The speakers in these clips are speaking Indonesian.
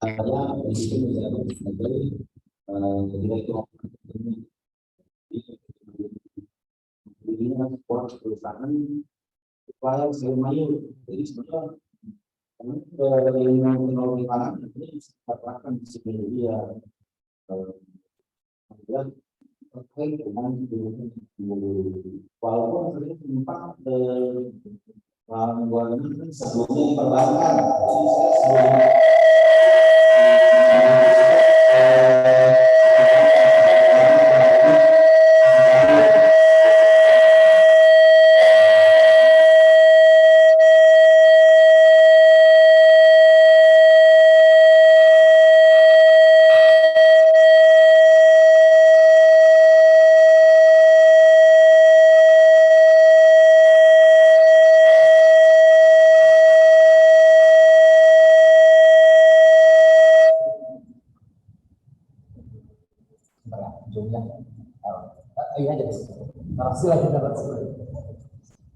saya di situ menjabat sebagai direktur ini sebuah perusahaan supaya selalu. Jadi sebenarnya teknologi pangan ini dikatakan di sini dia kemudian terkait dengan walaupun sebenarnya tempat penggunaannya kan sebelumnya diperbankan.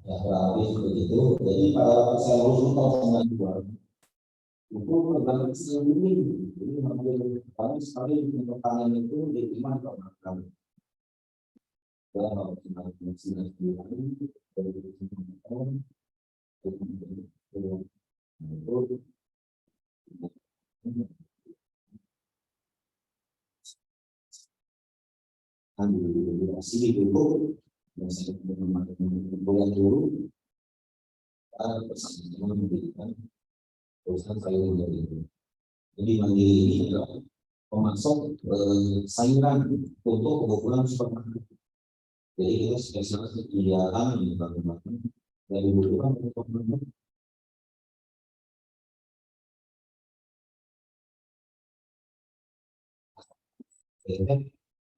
Ya, kurang lebih begitu. Jadi pada waktu saya lulus tahun 92 itu program ini, jadi hampir banyak sekali pertanyaan itu diterima di masyarakat. Dalam sini dulu, yang saya bulan dulu, bersama memberikan perusahaan sayur mandiri. Jadi mandiri ini adalah pemasok sayuran untuk kebutuhan supermarket. Jadi kita spesial kegiatan yang dilakukan dari kebutuhan supermarket.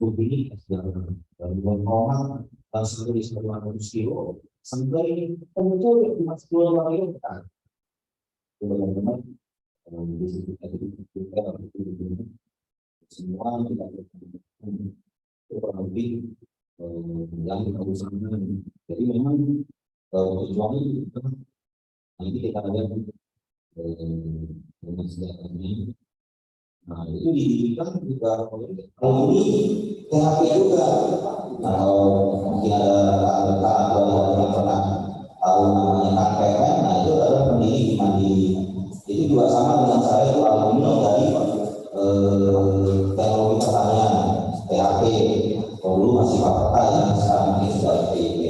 Ini dari Roma langsung di 900 kilo sampai ini muncul di Mas Pulau Layu kan. Teman-teman di situ kita semua kita kurang lebih yang kita usahakan. Jadi memang tujuannya nanti kita lihat dengan sejahtera. Nah, itu didirikan juga oleh ini THP juga. Kalau mungkin ada atau yang pernah tahu namanya KPM, nah itu adalah pendiri mandiri. Itu juga sama dengan saya itu alumni dari teknologi pertanian THP. Dulu masih Fakultas yang sekarang ini sudah PIP.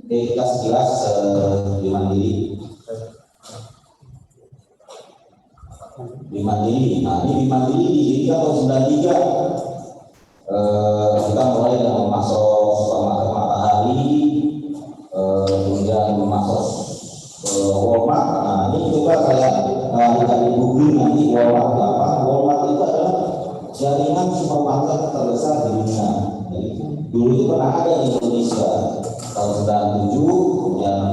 Jadi kita sekilas di mandiri. Di mandiri, nah ini di mandiri di tahun 93 kita mulai dengan masuk supermarket Matahari, kemudian masuk Walmart. Nah ini coba saya cari googling nanti Walmart apa? Walmart itu adalah jaringan supermarket terbesar di dunia. Jadi, dulu itu pernah ada di Indonesia tahun 97, kemudian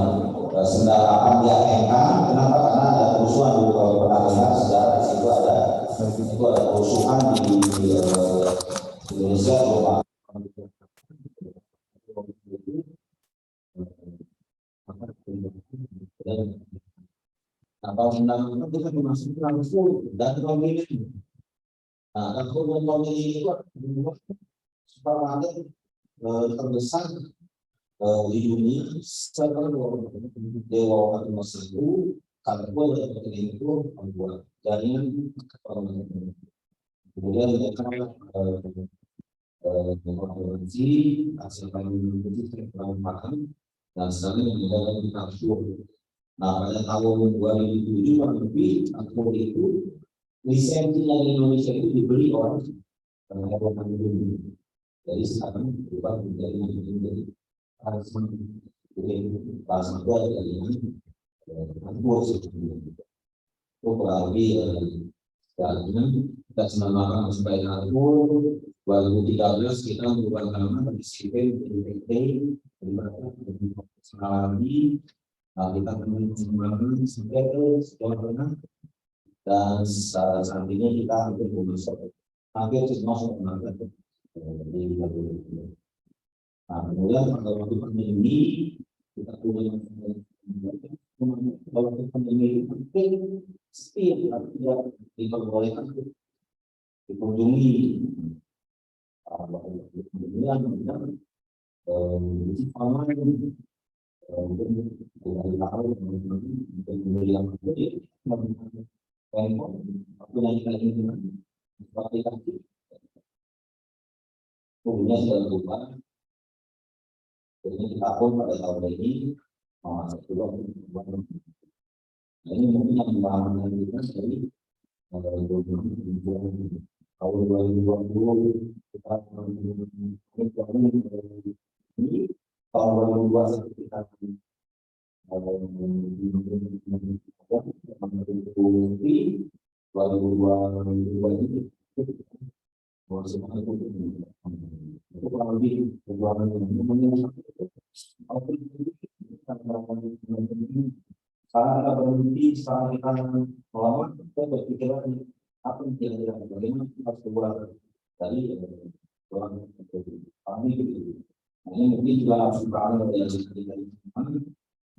98 dia hengkang. Kenapa? Karena ada kerusuhan dulu. Kalau pernah dengar sejarah di situ ada kerusuhan di Indonesia. Nah, tahun 66 kita dimasuki langsung dan pemilih. Nah, dan pemilih itu adalah supermarket terbesar di dunia setelah Dewa nomor 1 Carrefour dan itu membuat jaringan kemudian mereka mengoperasi hasil panen paham dan sekarang yang ada di Carrefour. Nah pada tahun 2007 lebih Carrefour itu lisensi dari Indonesia itu dibeli oleh Eropa Dunia. Jadi sekarang berubah menjadi harus bahasa dua dengan Carrefour itu kurang lebih kita senamakan sebagai Carrefour. 2013 kita mengubah nama dari CP menjadi PT lagi. Nah kita mengembangkan sampai sekarang dan saat ini kita hampir masuk market di Indonesia. Nah kemudian pada waktu pandemi kita punya kalau pandemi penting setiap diperbolehkan dikunjungi. Kemudian online kemudian sudah berubah. Jadi kita pun pada tahun ini masuk juga. Ini mungkin yang membangun kita dari tahun 2020 kita ini tahun 2021 kita itu kurang lebih perjuangan sekarang kita berhenti, sekarang kita melawan, kita berpikiran apa yang kira-kira bagaimana kita harus keluar dari orang kami gitu. Ini mungkin juga harus dibangun dari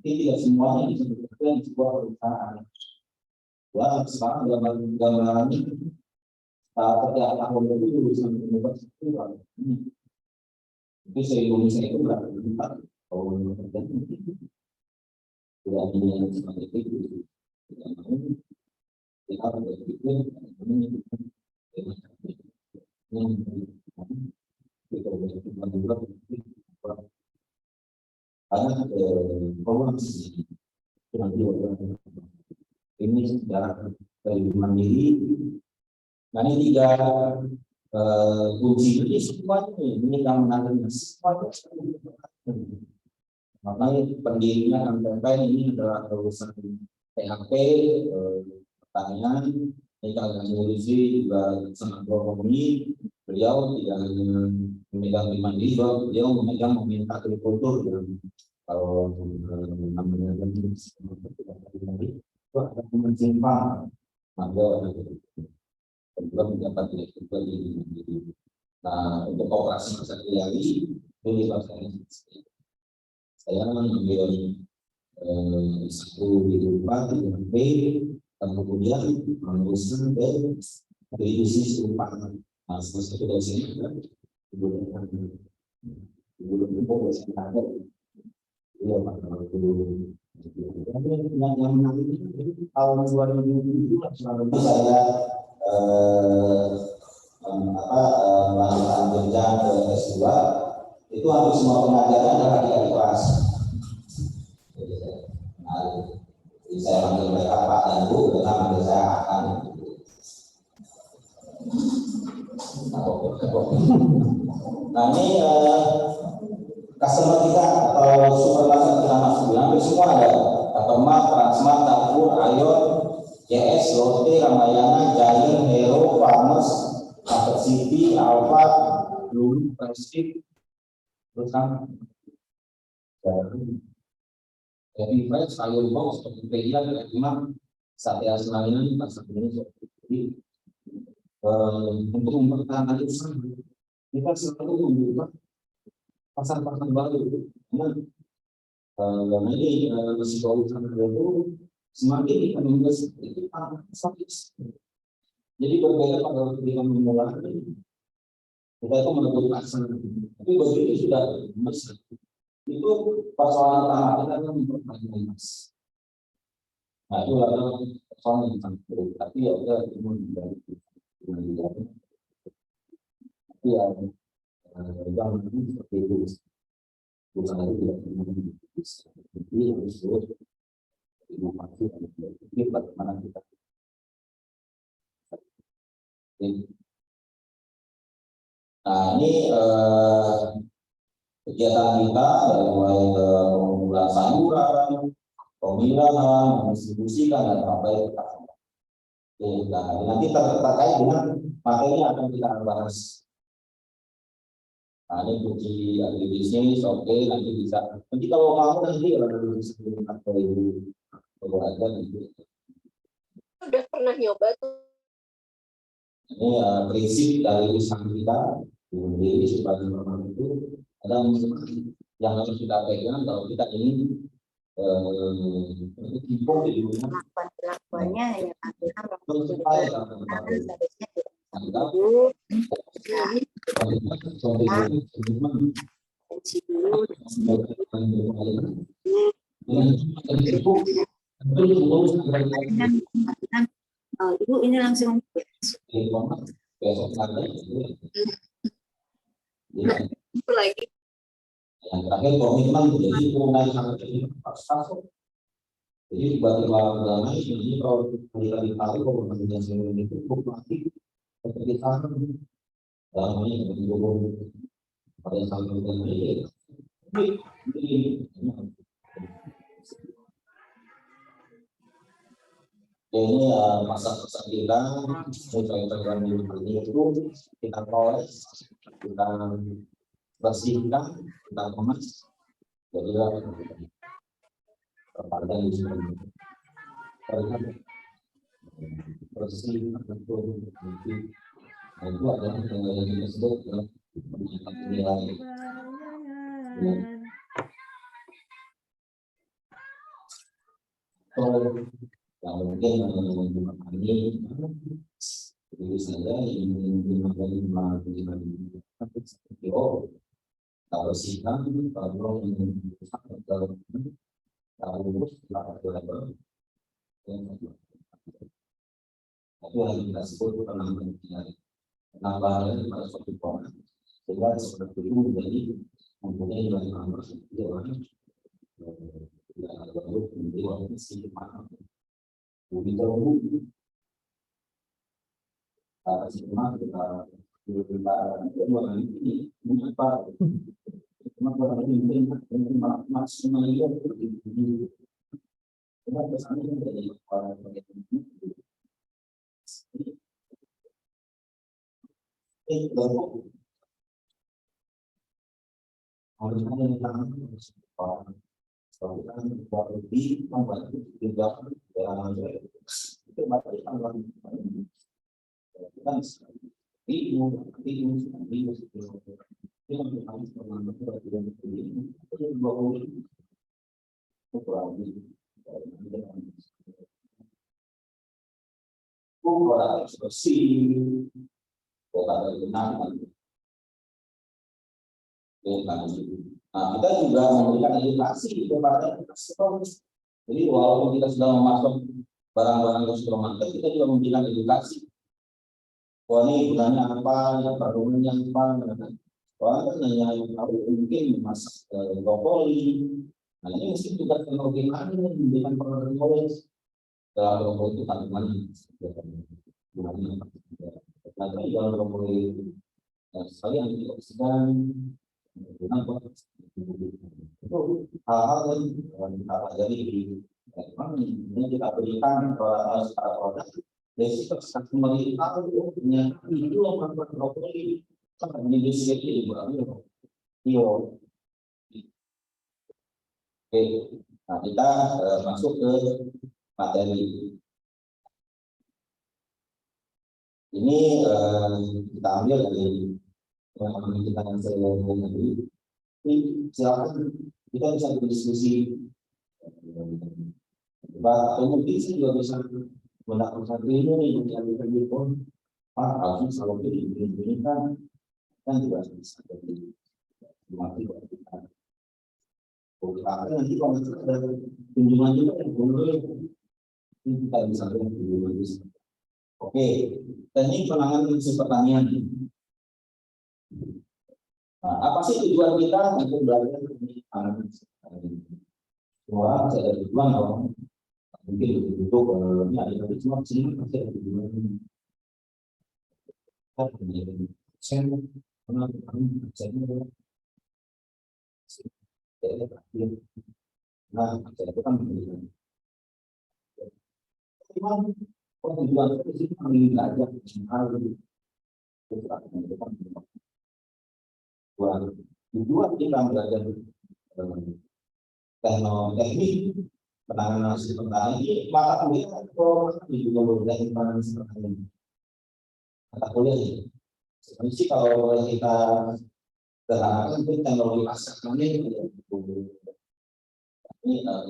ini tidak semuanya bisa bekerja di sebuah perusahaan. Wah, sekarang gambaran ini setiap tahun itu sampai universitas itu se-Indonesia itu berapa tempat kalau bekerja tidak hanya seperti itu, kita berpikir karena promosi ini secara dari mandiri. Nah ini tiga kunci ini semuanya ini yang menangani semuanya. Makanya pendirinya MPP ini adalah urusan PHP, pertanian, ini kalau ngurusi juga sangat ekonomi. Beliau tidak memegang mandiri, beliau memegang meminta agrikultur. Kalau namanya itu ada menyimpang, maka juga mendapat juga di. Nah untuk operasi masa kriali ini saya mengambil satu di rumah di B dan kemudian menguruskan ke distribusi rumah. Nah setelah itu dari sini belum ada. Iya Pak, yang menarik itu tahun 2007 saya melakukan jenjang ke S2 itu hampir semua pengajaran adalah di kelas. Jadi saya panggil mereka Pak dan Bu, mereka panggil saya Akan. Nah ini customer kita atau supermarket kita masuk hampir semua ada. Takemas, Transmart, Carrefour, Ayon, JS, Lotte, Ramayana, Giant, Hero, Farmers, Market City, Alfa, Blue, Prestige, terus kan jadi fresh, sayur box, Tokopedia, memang Satya Selangor ini pasar Indonesia. Jadi untuk mempertahankan usaha kita selalu membuka pasar-pasar baru. Karena ini risiko usaha itu semakin kita membahas itu sakit. Jadi berbeda pada ketika memulai kita itu menutup pasar. Tapi begitu sudah besar itu persoalan utama kita kan memperbaiki mas. Nah itu adalah persoalan yang sangat berat. Tapi ya udah itu dari tapi ya jangan seperti itu. Bukan itu tidak bisa. Jadi harus inovasi dan berpikir bagaimana kita. Nah ini kegiatan kita dari mulai pengumpulan sayuran, pemilahan, mendistribusikan dan sampai ke pasar. Nah, nanti terkait dengan materi yang akan kita bahas. Nah, ini kunci agribisnis, oke, nanti bisa. Nanti kalau kamu nanti bisa melihat dari aja nanti. Udah pernah nyoba tuh. Ini prinsip dari usaha kita, ini supaya normal itu ada yang harus kita pegang kalau kita ingin timpul di dunia. Pengakuannya hanya Ibu ini langsung lagi. Yang terakhir komitmen menjadi perumahan sampai pasal. Jadi tiba-tiba agama ini kalau kita tahu komitmen yang itu berarti seperti sama dalam ini seperti guru pada saat ini. Ini masa-masa kita mulai di itu kita proses, kita bersihkan, kita kemas, jadi terpandang di sini. Bersih, betul, itu adalah yang disebut nilai. Yang mungkin menggunakan ini, jadi saya ingin menggunakan kalau siang kalau ingin itu yang kita sebut penambahan pada suatu orang sehingga seperti itu menjadi mempunyai banyak nomor seperti orang tidak ada baru menjadi orang sih mana lebih jauh semua kita ini apa cuma orang ini maksimal itu kita pesannya menjadi orang ini harus ada yang tahan lebih membantu juga dalam itu materi tambahan kan kita juga memberikan edukasi kepada customer. Jadi walaupun kita sudah memasuk barang-barang ke supermarket, kita juga memberikan edukasi. Wah ini gunanya apa, perlunya apa, wah kan hanya tahu mungkin masak brokoli. Nah ini mesti juga teknologi lain yang memberikan brokoli. Dalam brokoli itu kandungannya gunanya apa? Nah tapi dalam brokoli sekali antioksidan, itu hal-hal yang kita pelajari di ini kita berikan secara produk. Basic customer itu ternyata itu yang membuat brokoli menjadi sedikit ibu. Oke, nah kita masuk ke materi. Ini kita ambil dari yang kita tadi. Silakan kita bisa berdiskusi. Atau mungkin sih juga bisa melakukan satu ini yang kita pun harusnya selalu ini kan juga bisa jadi mati buat kita. Nanti kalau ada kunjungan juga yang boleh kita bisa lihat kunjungan bisa. Oke, teknik penanganan isu pertanian. Nah, apa sih tujuan kita untuk belajar penanganan isu pertanian? Semua ada tujuan dong. Mungkin untuk ini ada cuma sini pasti ada tujuan ini. Kita menjadi saya pernah saya nah saya itu kan menjadi tujuan itu sih kami belajar hal tujuan kita belajar teknik penanganan isu pertanian ini mata kuliah atau juga berbeda penanganan isu pertanian mata kuliah ini sebenarnya sih kalau kita terangkan itu teknologi pasar ini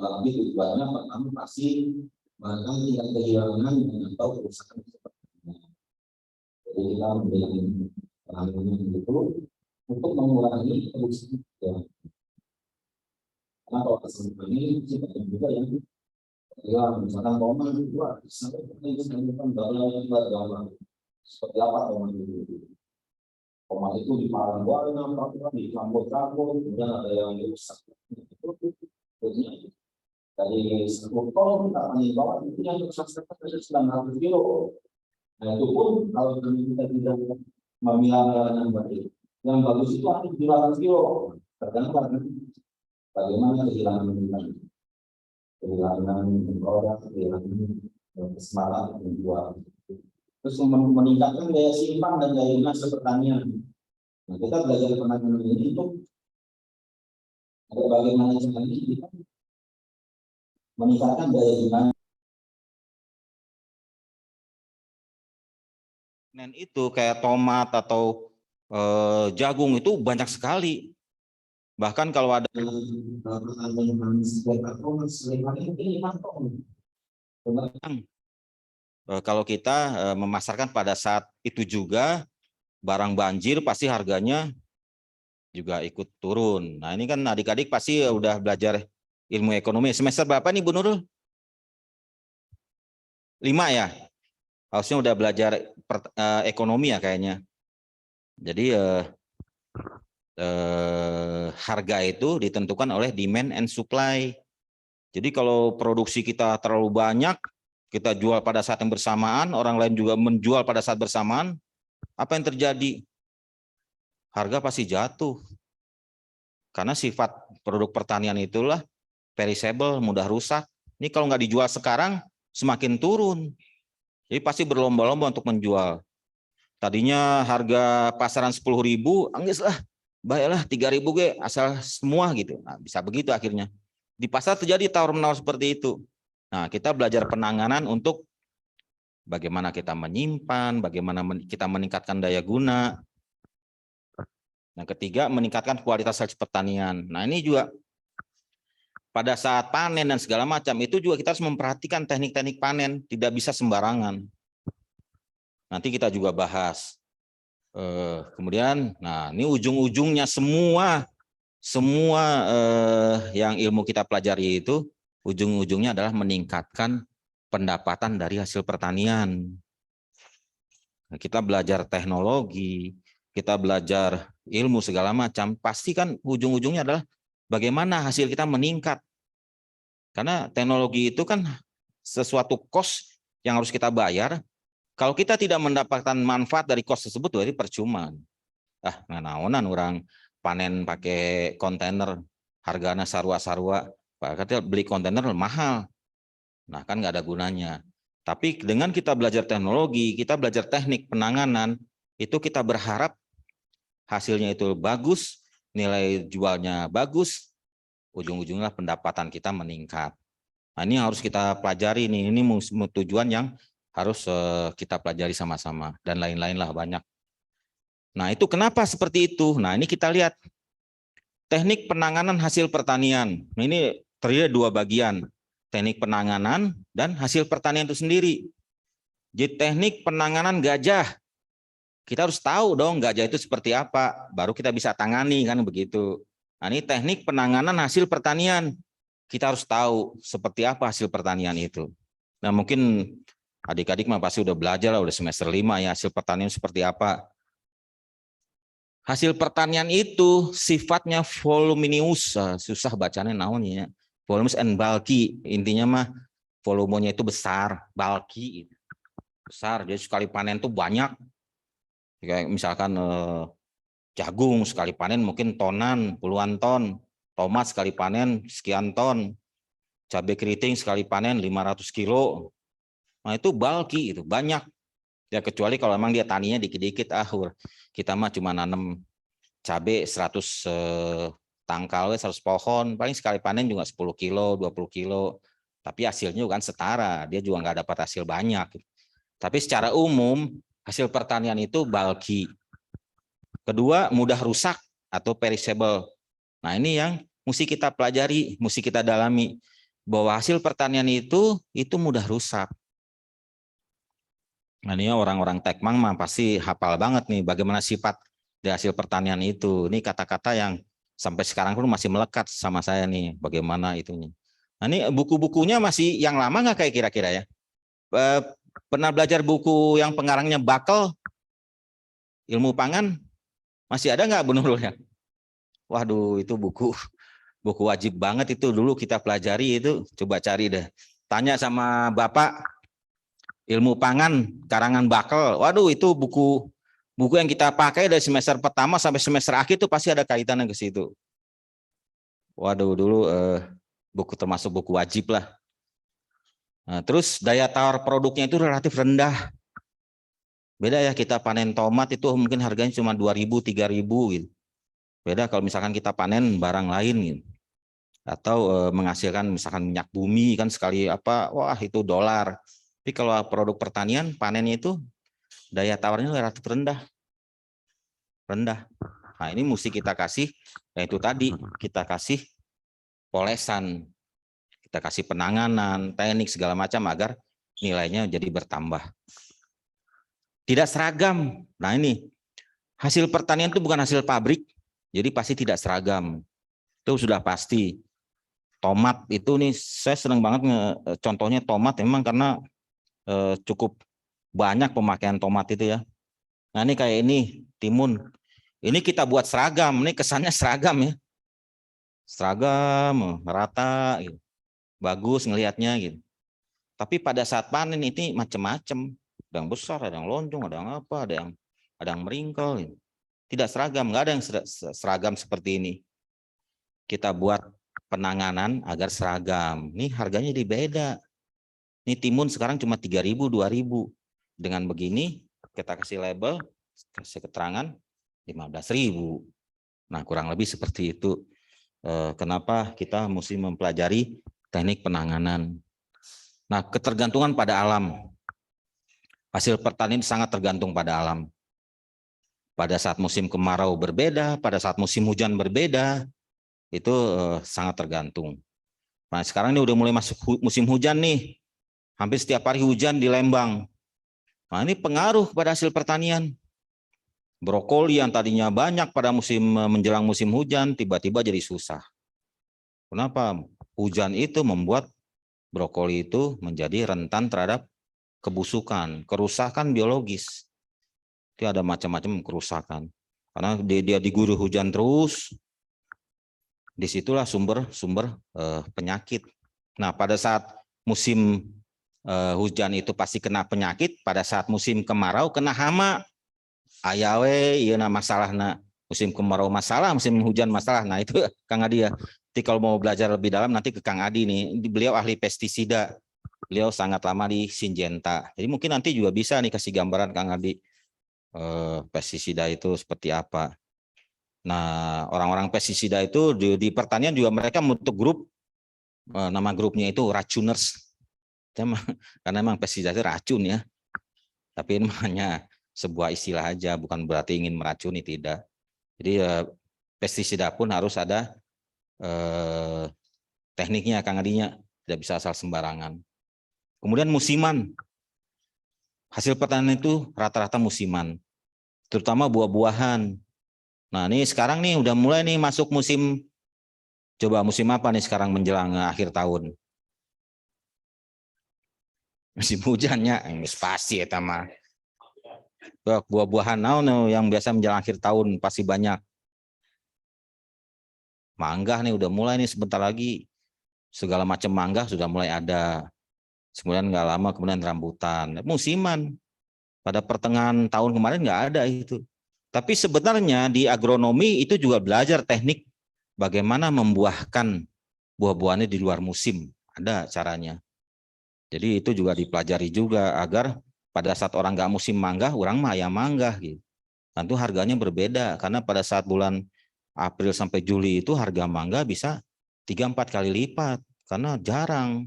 lebih tujuannya pertama pasti bahkan tingkat kehilangan atau kerusakan sepertinya. Jadi kita memberikan penanganan itu untuk mengurangi produksi. Karena kalau kesempatan ini banyak juga yang misalkan Roman itu sampai kan dalam seperti apa Roman itu? Roman itu di Parangguana, di Campur-Campur, kemudian ada yang rusak. Dari 10 ton kita akan bawa itu yang rusak sekitar 900 kilo. Nah itu pun kalau kita tidak memilah yang baik, yang bagus itu hanya 700 kilo. Tergantung bagaimana kehilangan produk, kehilangan semangat menjual. Terus meningkatkan daya simpan dan daya dinas pertanian. Nah, kita belajar penanganan ini untuk bagaimana caranya kita meningkatkan daya dinas. Dan itu kayak tomat atau jagung itu banyak sekali. Bahkan kalau ada kalau kita memasarkan pada saat itu juga barang banjir pasti harganya juga ikut turun. Nah ini kan adik-adik pasti udah belajar ilmu ekonomi. Semester berapa nih Bu Nurul? 5 ya? Harusnya udah belajar ekonomi ya kayaknya. Jadi harga itu ditentukan oleh demand and supply. Jadi kalau produksi kita terlalu banyak, kita jual pada saat yang bersamaan, orang lain juga menjual pada saat bersamaan, apa yang terjadi? Harga pasti jatuh. Karena sifat produk pertanian itulah perishable, mudah rusak. Ini kalau nggak dijual sekarang, semakin turun. Jadi pasti berlomba-lomba untuk menjual. Tadinya harga pasaran 10.000, anggislah, baiklah 3.000 ge, asal semua gitu. Nah, bisa begitu akhirnya. Di pasar terjadi tawar-menawar seperti itu. Nah, kita belajar penanganan untuk bagaimana kita menyimpan, bagaimana kita meningkatkan daya guna. Yang ketiga, meningkatkan kualitas hasil pertanian. Nah, ini juga pada saat panen dan segala macam, itu juga kita harus memperhatikan teknik-teknik panen, tidak bisa sembarangan. Nanti kita juga bahas. Kemudian, nah ini ujung-ujungnya semua yang ilmu kita pelajari itu ujung-ujungnya adalah meningkatkan pendapatan dari hasil pertanian. Nah, kita belajar teknologi, kita belajar ilmu segala macam, pasti kan ujung-ujungnya adalah bagaimana hasil kita meningkat. Karena teknologi itu kan sesuatu cost yang harus kita bayar. Kalau kita tidak mendapatkan manfaat dari cost tersebut, berarti percuma. Nganaonan orang panen pakai kontainer, harganya sarua-sarua, katanya beli kontainer mahal. Nah kan nggak ada gunanya. Tapi dengan kita belajar teknologi, kita belajar teknik penanganan, itu kita berharap hasilnya itu bagus, nilai jualnya bagus, ujung-ujungnya pendapatan kita meningkat. Nah ini harus kita pelajari nih, ini tujuan yang harus kita pelajari sama-sama dan lain-lain lah banyak. Nah itu kenapa seperti itu? Nah ini kita lihat teknik penanganan hasil pertanian. Ini terdiri dari 2 bagian, teknik penanganan dan hasil pertanian itu sendiri. Jadi teknik penanganan gajah, kita harus tahu dong gajah itu seperti apa, baru kita bisa tangani kan begitu. Nah ini teknik penanganan hasil pertanian, kita harus tahu seperti apa hasil pertanian itu. Nah mungkin adik-adik mah pasti udah belajar lah, udah semester 5 ya, hasil pertanian seperti apa. Hasil pertanian itu sifatnya voluminous, susah bacanya naonnya. Voluminous and bulky, intinya mah volumenya itu besar, bulky, besar. Jadi sekali panen tuh banyak. Kayak misalkan jagung sekali panen mungkin tonan, puluhan ton. Tomat sekali panen sekian ton. Cabai keriting sekali panen 500 kilo. Nah itu bulky, itu banyak. Ya kecuali kalau memang dia taninya dikit-dikit, kita mah cuma nanam cabai 100 tangkal, 100 pohon, paling sekali panen juga 10 kilo, 20 kilo. Tapi hasilnya kan setara, dia juga nggak dapat hasil banyak. Tapi secara umum, hasil pertanian itu bulky. Kedua, mudah rusak atau perishable. Nah ini yang mesti kita pelajari, mesti kita dalami. bahwa hasil pertanian itu mudah rusak. Nah, ini orang-orang tekmang mah pasti hafal banget nih bagaimana sifat dari hasil pertanian itu. Ini kata-kata yang sampai sekarang pun masih melekat sama saya nih, bagaimana itunya. Nah, ini buku-bukunya masih yang lama nggak kayak kira-kira ya? Pernah belajar buku yang pengarangnya Bakel, Ilmu Pangan? Masih ada nggak Bu Nurul ya? Waduh, itu buku wajib banget itu dulu kita pelajari itu. Coba cari deh. Tanya sama Bapak, Ilmu Pangan, karangan Bakel. Waduh, itu buku yang kita pakai dari semester pertama sampai semester akhir itu pasti ada kaitannya ke situ. Waduh, dulu buku termasuk buku wajib lah. Nah, terus daya tawar produknya itu relatif rendah. Beda ya, kita panen tomat itu mungkin harganya cuma 2.000, 3.000 gitu. Beda kalau misalkan kita panen barang lain gitu. Atau menghasilkan misalkan minyak bumi kan sekali apa, wah itu dolar. Tapi kalau produk pertanian panennya itu daya tawarnya relatif rendah. Nah, ini mesti kita kasih, yaitu tadi kita kasih polesan, kita kasih penanganan, teknik segala macam agar nilainya jadi bertambah. Tidak seragam. Nah, ini hasil pertanian itu bukan hasil pabrik, jadi pasti tidak seragam. Itu sudah pasti. Tomat itu nih, saya senang banget contohnya tomat, memang karena cukup banyak pemakaian tomat itu ya. Nah, ini kayak ini timun. Ini kita buat seragam, ini kesannya seragam ya. Seragam, rata, gitu. Bagus ngelihatnya gitu. Tapi pada saat panen ini macam-macam. Ada yang besar, ada yang lonjong, ada yang apa, ada yang meringkel. Gitu. Tidak seragam, nggak ada yang seragam seperti ini. Kita buat penanganan agar seragam. Ini harganya jadi beda. Ini timun sekarang cuma 3.000, 2.000. Dengan begini kita kasih label, kasih keterangan 15.000. Nah, kurang lebih seperti itu. Kenapa kita mesti mempelajari teknik penanganan. Nah, ketergantungan pada alam. Hasil pertanian sangat tergantung pada alam. Pada saat musim kemarau berbeda, pada saat musim hujan berbeda, itu sangat tergantung. Nah, sekarang ini udah mulai masuk musim hujan nih. Hampir setiap hari hujan di Lembang. Nah, ini pengaruh pada hasil pertanian. Brokoli yang tadinya banyak pada menjelang musim hujan, tiba-tiba jadi susah. Kenapa? Hujan itu membuat brokoli itu menjadi rentan terhadap kebusukan, kerusakan biologis. Itu ada macam-macam kerusakan. Karena dia diguyur hujan terus, disitulah sumber penyakit. Nah, pada saat musim hujan itu pasti kena penyakit, pada saat musim kemarau kena hama. Ayawe, iya masalah musim kemarau masalah, musim hujan masalah. Nah, itu Kang Adi ya. Jadi kalau mau belajar lebih dalam nanti ke Kang Adi nih. Beliau ahli pestisida. Beliau sangat lama di Syngenta. Jadi mungkin nanti juga bisa nih kasih gambaran Kang Adi pestisida itu seperti apa. Nah, orang-orang pestisida itu di pertanian juga mereka membentuk grup, nama grupnya itu racuners. Karena memang pestisida itu racun ya. Tapi ini hanya sebuah istilah aja, bukan berarti ingin meracuni, tidak. Jadi pestisida pun harus ada tekniknya, Kang Adinya, tidak bisa asal sembarangan. Kemudian musiman. Hasil pertanian itu rata-rata musiman, terutama buah-buahan. Nah, ini sekarang nih udah mulai nih masuk musim, coba musim apa nih sekarang menjelang akhir tahun? Musim hujannya, ini pasti ya mah. Buah-buahan naon yang biasa menjelang akhir tahun pasti banyak. Mangga nih udah mulai nih sebentar lagi, segala macam mangga sudah mulai ada. Kemudian nggak lama kemudian rambutan, musiman. Pada pertengahan tahun kemarin nggak ada itu. Tapi sebenarnya di agronomi itu juga belajar teknik bagaimana membuahkan buah-buahannya di luar musim. Ada caranya. Jadi itu juga dipelajari juga agar pada saat orang nggak musim mangga, orang mah ya mangga gitu. Tentu harganya berbeda karena pada saat bulan April sampai Juli itu harga mangga bisa 3-4 kali lipat karena jarang.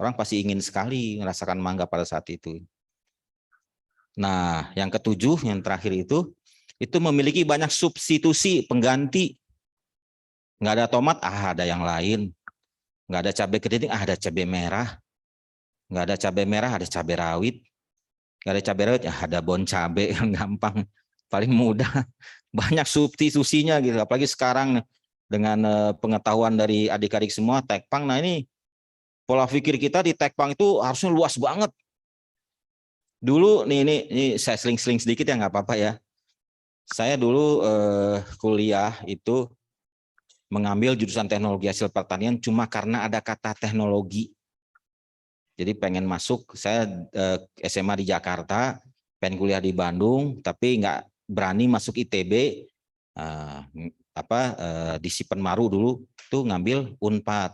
Orang pasti ingin sekali merasakan mangga pada saat itu. Nah, yang ketujuh, yang terakhir itu memiliki banyak substitusi pengganti. Nggak ada tomat, ada yang lain. nggak ada cabai keriting, ada cabai merah. Nggak ada cabai merah, ada cabai rawit. Nggak ada cabai rawit, ya ada bon cabai yang gampang, paling mudah. Banyak substitusinya gitu. Apalagi sekarang dengan pengetahuan dari adik-adik semua Tekpang. Nah ini pola pikir kita di Tekpang itu harusnya luas banget. Dulu ini saya seling-seling sedikit ya, nggak apa-apa ya. Saya dulu kuliah itu mengambil jurusan teknologi hasil pertanian cuma karena ada kata teknologi. Jadi pengen masuk, saya SMA di Jakarta, pengen kuliah di Bandung, tapi nggak berani masuk ITB. Di Sipenmaru dulu tuh ngambil Unpad.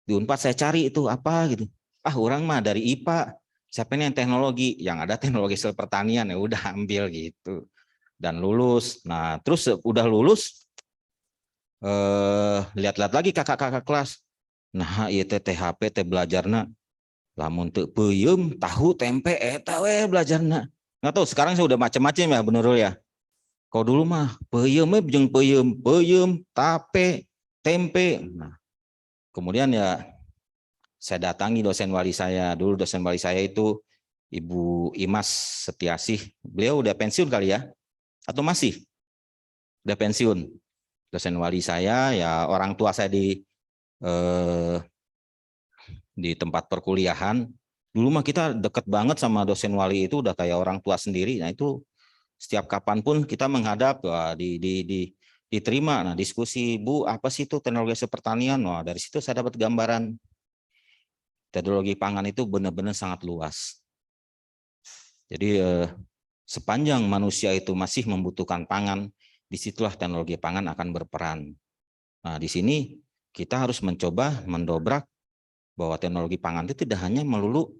Di Unpad saya cari itu apa gitu. Orang mah dari IPA, siapa ini yang teknologi? Yang ada teknologi hasil pertanian, ya udah ambil gitu. Dan lulus. Nah terus udah lulus, lihat-lihat lagi kakak-kakak kelas. Nah iya THP belajarna. Lamun teu peuyeum tahu tempe eta we belajarna. Nggak tahu sekarang saya udah macam-macam ya bener ya. Kalau dulu mah peuyeum we jeung peuyeum tape tempe. Nah, kemudian ya saya datangi dosen wali saya. Dulu dosen wali saya itu Ibu Imas Setiasih. Beliau udah pensiun kali ya? Atau masih? Udah pensiun. Dosen wali saya ya orang tua saya di tempat perkuliahan. Dulu mah kita deket banget sama dosen wali itu udah kayak orang tua sendiri. Nah itu setiap kapanpun kita menghadap diterima. Nah diskusi, Bu apa sih itu teknologi hasil pertanian? Wah dari situ saya dapat gambaran teknologi pangan itu benar-benar sangat luas. Jadi sepanjang manusia itu masih membutuhkan pangan, disitulah teknologi pangan akan berperan. Nah di sini kita harus mencoba mendobrak bahwa teknologi pangan itu tidak hanya melulu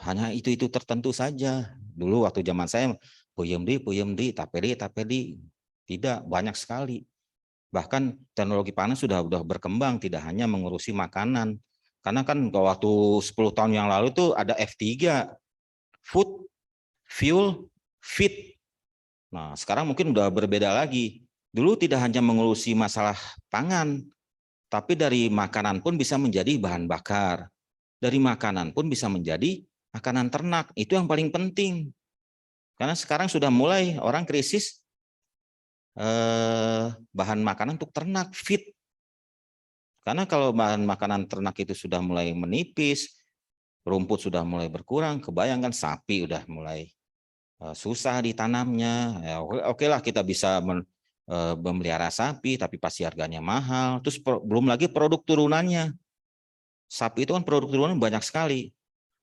hanya itu tertentu saja. Dulu waktu zaman saya puyem di, tapedi, tidak, banyak sekali. Bahkan teknologi pangan sudah berkembang, tidak hanya mengurusi makanan. Karena kan waktu 10 tahun yang lalu itu ada F3, food, fuel, feed. Nah sekarang mungkin udah berbeda lagi. Dulu tidak hanya mengurusi masalah pangan, tapi dari makanan pun bisa menjadi bahan bakar. Dari makanan pun bisa menjadi makanan ternak. Itu yang paling penting. Karena sekarang sudah mulai orang krisis bahan makanan untuk ternak, feed. Karena kalau bahan makanan ternak itu sudah mulai menipis, rumput sudah mulai berkurang, kebayangkan sapi udah mulai susah ditanamnya. Ya, oke lah kita bisa memelihara sapi, tapi pasti harganya mahal. Terus belum lagi produk turunannya. Sapi itu kan produk turunan banyak sekali.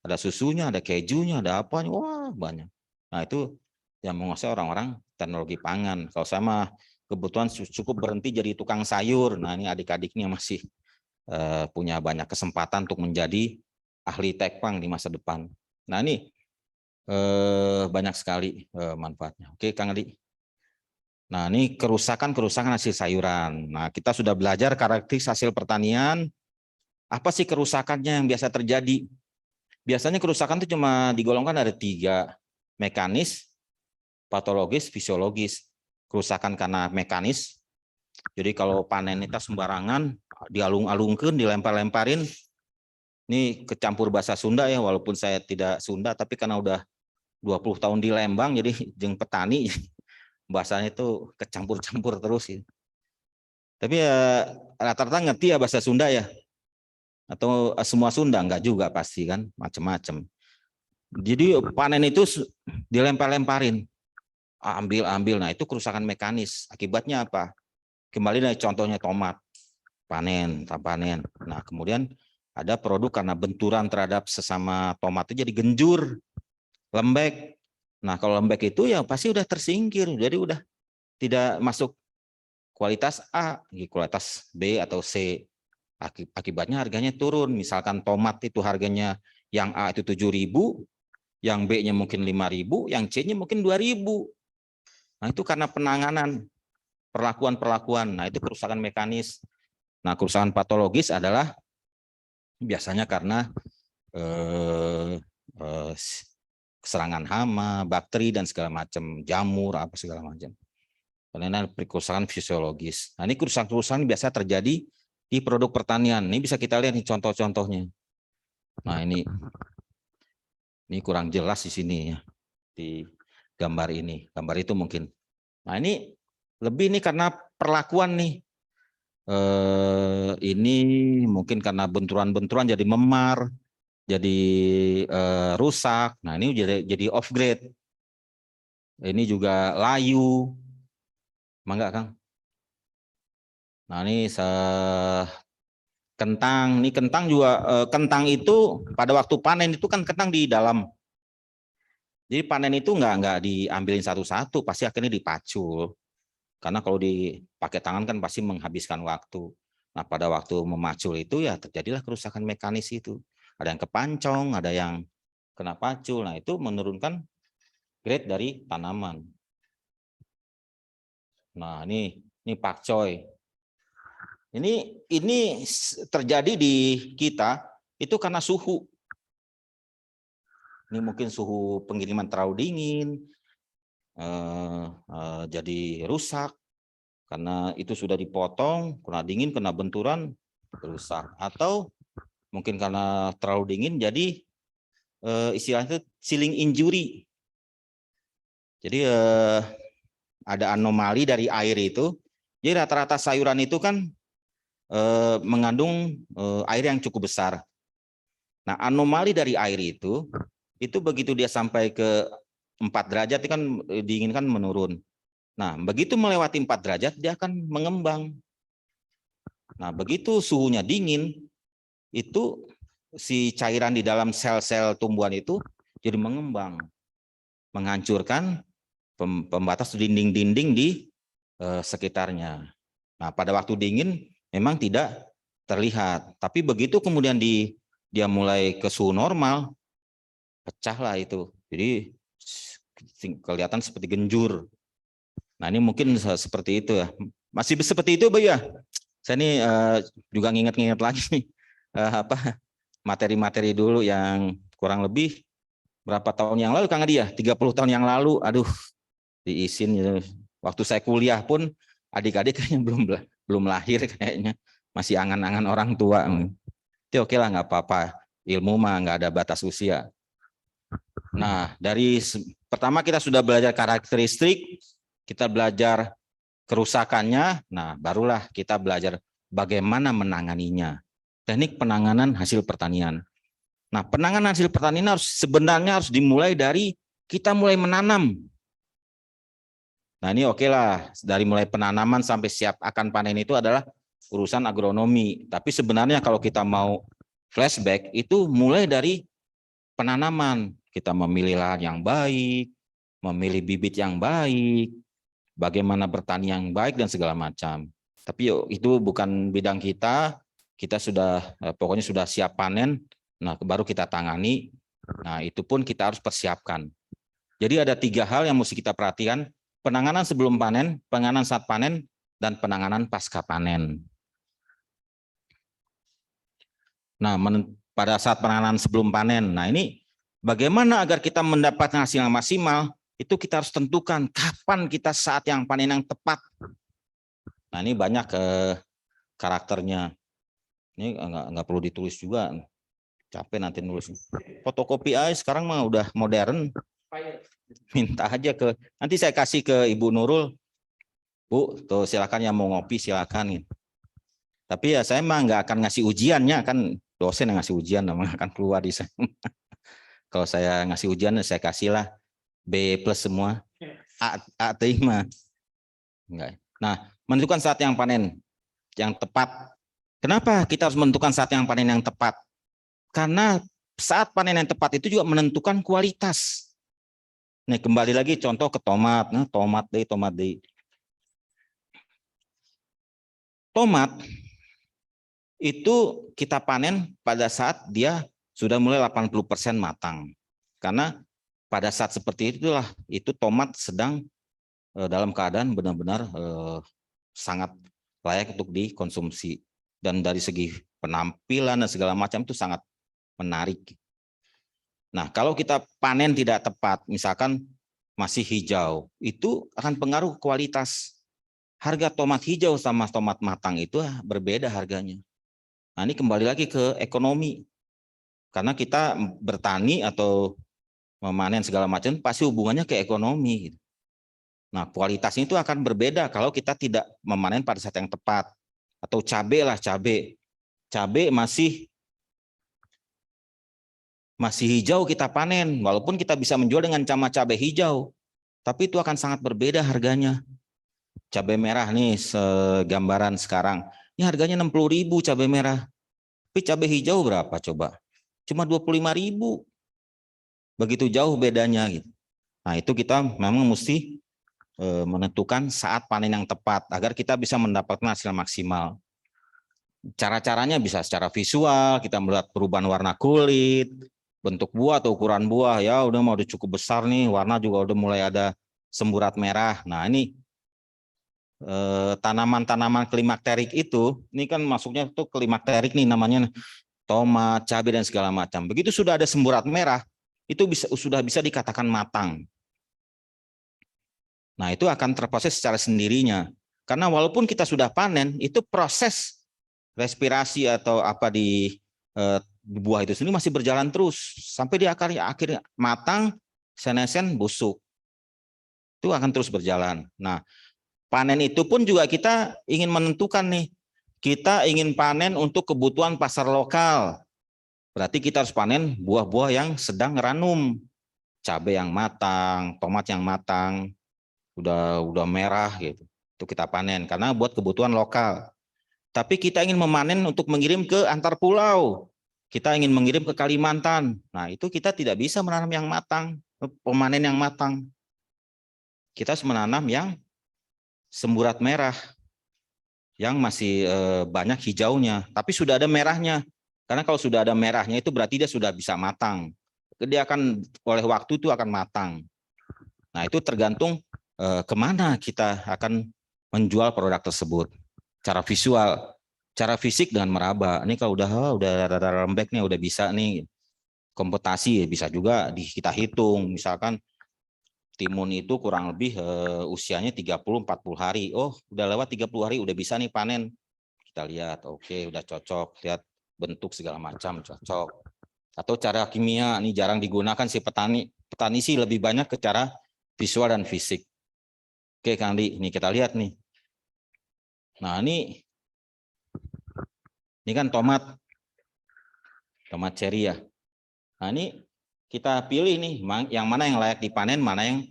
Ada susunya, ada kejunya, ada apa, wah banyak. Nah itu yang menguasai orang-orang teknologi pangan. Kalau saya mah kebetulan cukup berhenti jadi tukang sayur. Nah ini adik-adiknya masih punya banyak kesempatan untuk menjadi ahli Tekpang di masa depan. Nah ini banyak sekali manfaatnya. Oke Kang Adi. Nah ini kerusakan hasil sayuran. Nah kita sudah belajar karakteristik hasil pertanian. Apa sih kerusakannya yang biasa terjadi? Biasanya kerusakan itu cuma digolongkan ada 3, mekanis, patologis, fisiologis. Kerusakan karena mekanis, jadi kalau panen itu sembarangan, dialung-alungkan, dilempar-lemparin, ini kecampur bahasa Sunda ya, walaupun saya tidak Sunda, tapi karena udah 20 tahun di Lembang, jadi jeung petani, bahasanya itu kecampur-campur terus. Ya. Tapi ya rata-rata ngerti ya bahasa Sunda ya, atau semua Sunda enggak juga pasti kan, macam-macam. Jadi panen itu dilempar-lemparin, ambil. Nah itu kerusakan mekanis. Akibatnya apa? Kembali dari contohnya tomat, panen, tak panen. Nah kemudian ada produk karena benturan terhadap sesama tomat itu jadi genjur, lembek. Nah kalau lembek itu ya pasti udah tersingkir, jadi udah tidak masuk kualitas A, kualitas B atau C. Akibatnya harganya turun. Misalkan tomat itu harganya yang A itu 7.000, yang B-nya mungkin 5.000, yang C-nya mungkin 2.000. Nah itu karena penanganan, perlakuan. Nah itu kerusakan mekanis. Nah kerusakan patologis adalah biasanya karena serangan hama, bakteri dan segala macam, jamur apa segala macam. Karena kerusakan fisiologis. Nah ini kerusakan biasa terjadi di produk pertanian. Ini bisa kita lihat nih contoh-contohnya. Nah, ini kurang jelas di sini ya, di gambar ini. Gambar itu mungkin. Nah, ini lebih nih karena perlakuan nih. Ini mungkin karena benturan-benturan jadi memar, jadi rusak. Nah, ini jadi off grade. Ini juga layu. Mangga, Kang. Nah, ini kentang. Ini kentang juga, kentang itu pada waktu panen itu kan kentang di dalam. Jadi panen itu nggak diambilin satu-satu, pasti akhirnya dipacul. Karena kalau dipakai tangan kan pasti menghabiskan waktu. Nah, pada waktu memacul itu ya terjadilah kerusakan mekanis itu. Ada yang kepancong, ada yang kena pacul. Nah, itu menurunkan grade dari tanaman. Nah, ini pakcoy. Ini terjadi di kita itu karena suhu. Ini mungkin suhu pengiriman terlalu dingin, jadi rusak karena itu sudah dipotong, kena dingin, kena benturan, rusak. Atau mungkin karena terlalu dingin, jadi istilahnya itu sealing injury. Jadi ada anomali dari air itu. Jadi rata-rata sayuran itu kan mengandung air yang cukup besar. Nah, anomali dari air itu begitu dia sampai ke 4 derajat itu kan diinginkan menurun. Nah, begitu melewati 4 derajat dia akan mengembang. Nah, begitu suhunya dingin, itu si cairan di dalam sel-sel tumbuhan itu jadi mengembang, menghancurkan pembatas dinding-dinding di sekitarnya. Nah, pada waktu dingin memang tidak terlihat, tapi begitu kemudian dia mulai ke suhu normal, pecahlah itu. Jadi kelihatan seperti genjur. Nah, ini mungkin seperti itu ya. Masih seperti itu, Bu ya? Saya ini juga nginget-nginget lagi nih materi-materi dulu yang kurang lebih berapa tahun yang lalu, Kang Adi ya? 30 tahun yang lalu. Aduh, diisin ya. Waktu saya kuliah pun adik-adik kayaknya belum lahir kayaknya. Masih angan-angan orang tua. Itu oke lah, nggak apa-apa. Ilmu mah nggak ada batas usia. Nah, dari pertama kita sudah belajar karakteristik, kita belajar kerusakannya, nah barulah kita belajar bagaimana menanganinya. Teknik penanganan hasil pertanian. Nah, penanganan hasil pertanian sebenarnya harus dimulai dari kita mulai menanam. Nah, ini oke lah, dari mulai penanaman sampai siap akan panen itu adalah urusan agronomi. Tapi sebenarnya kalau kita mau flashback itu mulai dari penanaman. Kita memilih lahan yang baik, memilih bibit yang baik, bagaimana bertani yang baik dan segala macam. Tapi itu bukan bidang kita. Kita sudah pokoknya sudah siap panen. Nah, baru kita tangani. Nah, itu pun kita harus persiapkan. Jadi ada 3 hal yang mesti kita perhatikan: penanganan sebelum panen, penanganan saat panen, dan penanganan pasca panen. Nah, pada saat penanganan sebelum panen, nah ini bagaimana agar kita mendapatkan hasil yang maksimal, itu kita harus tentukan kapan kita saat yang panen yang tepat. Nah, ini banyak karakternya. Ini nggak perlu ditulis juga, capek nanti nulis. Fotokopi aja sekarang mah udah modern. Minta aja nanti saya kasih ke Ibu Nurul, Bu, tuh silakan yang mau ngopi silakan. Tapi ya saya mah nggak akan ngasih ujiannya, kan dosen yang ngasih ujian, namanya akan keluar di sana. Kalau saya ngasih ujian, saya kasihlah B+ semua. A terima. Enggak. Nah, menentukan saat yang panen yang tepat. Kenapa kita harus menentukan saat yang panen yang tepat? Karena saat panen yang tepat itu juga menentukan kualitas. Nih, kembali lagi contoh ke tomat. Nah, tomat deh. Tomat itu kita panen pada saat dia sudah mulai 80% matang. Karena pada saat seperti itulah itu tomat sedang dalam keadaan benar-benar sangat layak untuk dikonsumsi. Dan dari segi penampilan dan segala macam itu sangat menarik. Nah, kalau kita panen tidak tepat, misalkan masih hijau, itu akan pengaruh kualitas harga tomat hijau sama tomat matang itu berbeda harganya. Nah, ini kembali lagi ke ekonomi. Karena kita bertani atau memanen segala macam pasti hubungannya ke ekonomi. Nah, kualitasnya itu akan berbeda kalau kita tidak memanen pada saat yang tepat. Atau cabai lah, cabai. Cabai masih hijau kita panen, walaupun kita bisa menjual dengan cabai hijau, tapi itu akan sangat berbeda harganya. Cabai merah nih, gambaran sekarang, ini harganya 60.000 cabai merah. Tapi cabai hijau berapa coba? Cuma 25.000. Begitu jauh bedanya gitu. Nah, itu kita memang mesti menentukan saat panen yang tepat agar kita bisa mendapatkan hasil maksimal. Cara-caranya bisa secara visual, kita melihat perubahan warna kulit, bentuk buah atau ukuran buah, ya udah mau cukup besar nih, warna juga udah mulai ada semburat merah. Nah, ini tanaman-tanaman klimakterik itu, ini kan masuknya tuh klimakterik nih namanya, tomat, cabai dan segala macam. Begitu sudah ada semburat merah, itu sudah bisa dikatakan matang. Nah, itu akan terproses secara sendirinya. Karena walaupun kita sudah panen, itu proses respirasi atau apa di buah itu sendiri masih berjalan terus sampai di akhirnya matang, senesen, busuk. Itu akan terus berjalan. Nah, panen itu pun juga kita ingin menentukan nih, kita ingin panen untuk kebutuhan pasar lokal. Berarti kita harus panen buah-buah yang sedang ranum, cabai yang matang, tomat yang matang, udah merah gitu. Itu kita panen karena buat kebutuhan lokal. Tapi kita ingin memanen untuk mengirim ke antar pulau. Kita ingin mengirim ke Kalimantan. Nah, itu kita tidak bisa menanam yang matang, pemanen yang matang. Kita harus menanam yang semburat merah, yang masih banyak hijaunya, tapi sudah ada merahnya. Karena kalau sudah ada merahnya itu berarti dia sudah bisa matang. Dia akan oleh waktu itu akan matang. Nah, itu tergantung kemana kita akan menjual produk tersebut. Cara visual, cara fisik dengan meraba. Ini kalau udah rada lembek nih, udah bisa nih komputasi, bisa juga kita hitung. Misalkan timun itu kurang lebih usianya 30-40 hari. Oh, udah lewat 30 hari, udah bisa nih panen. Kita lihat, oke, udah cocok. Lihat bentuk segala macam, cocok. Atau cara kimia, ini jarang digunakan si petani. Petani sih lebih banyak ke cara visual dan fisik. Oke, Kang Di, ini kita lihat nih. Nah, ini kan tomat cherry ya. Nah, ini kita pilih nih yang mana yang layak dipanen, mana yang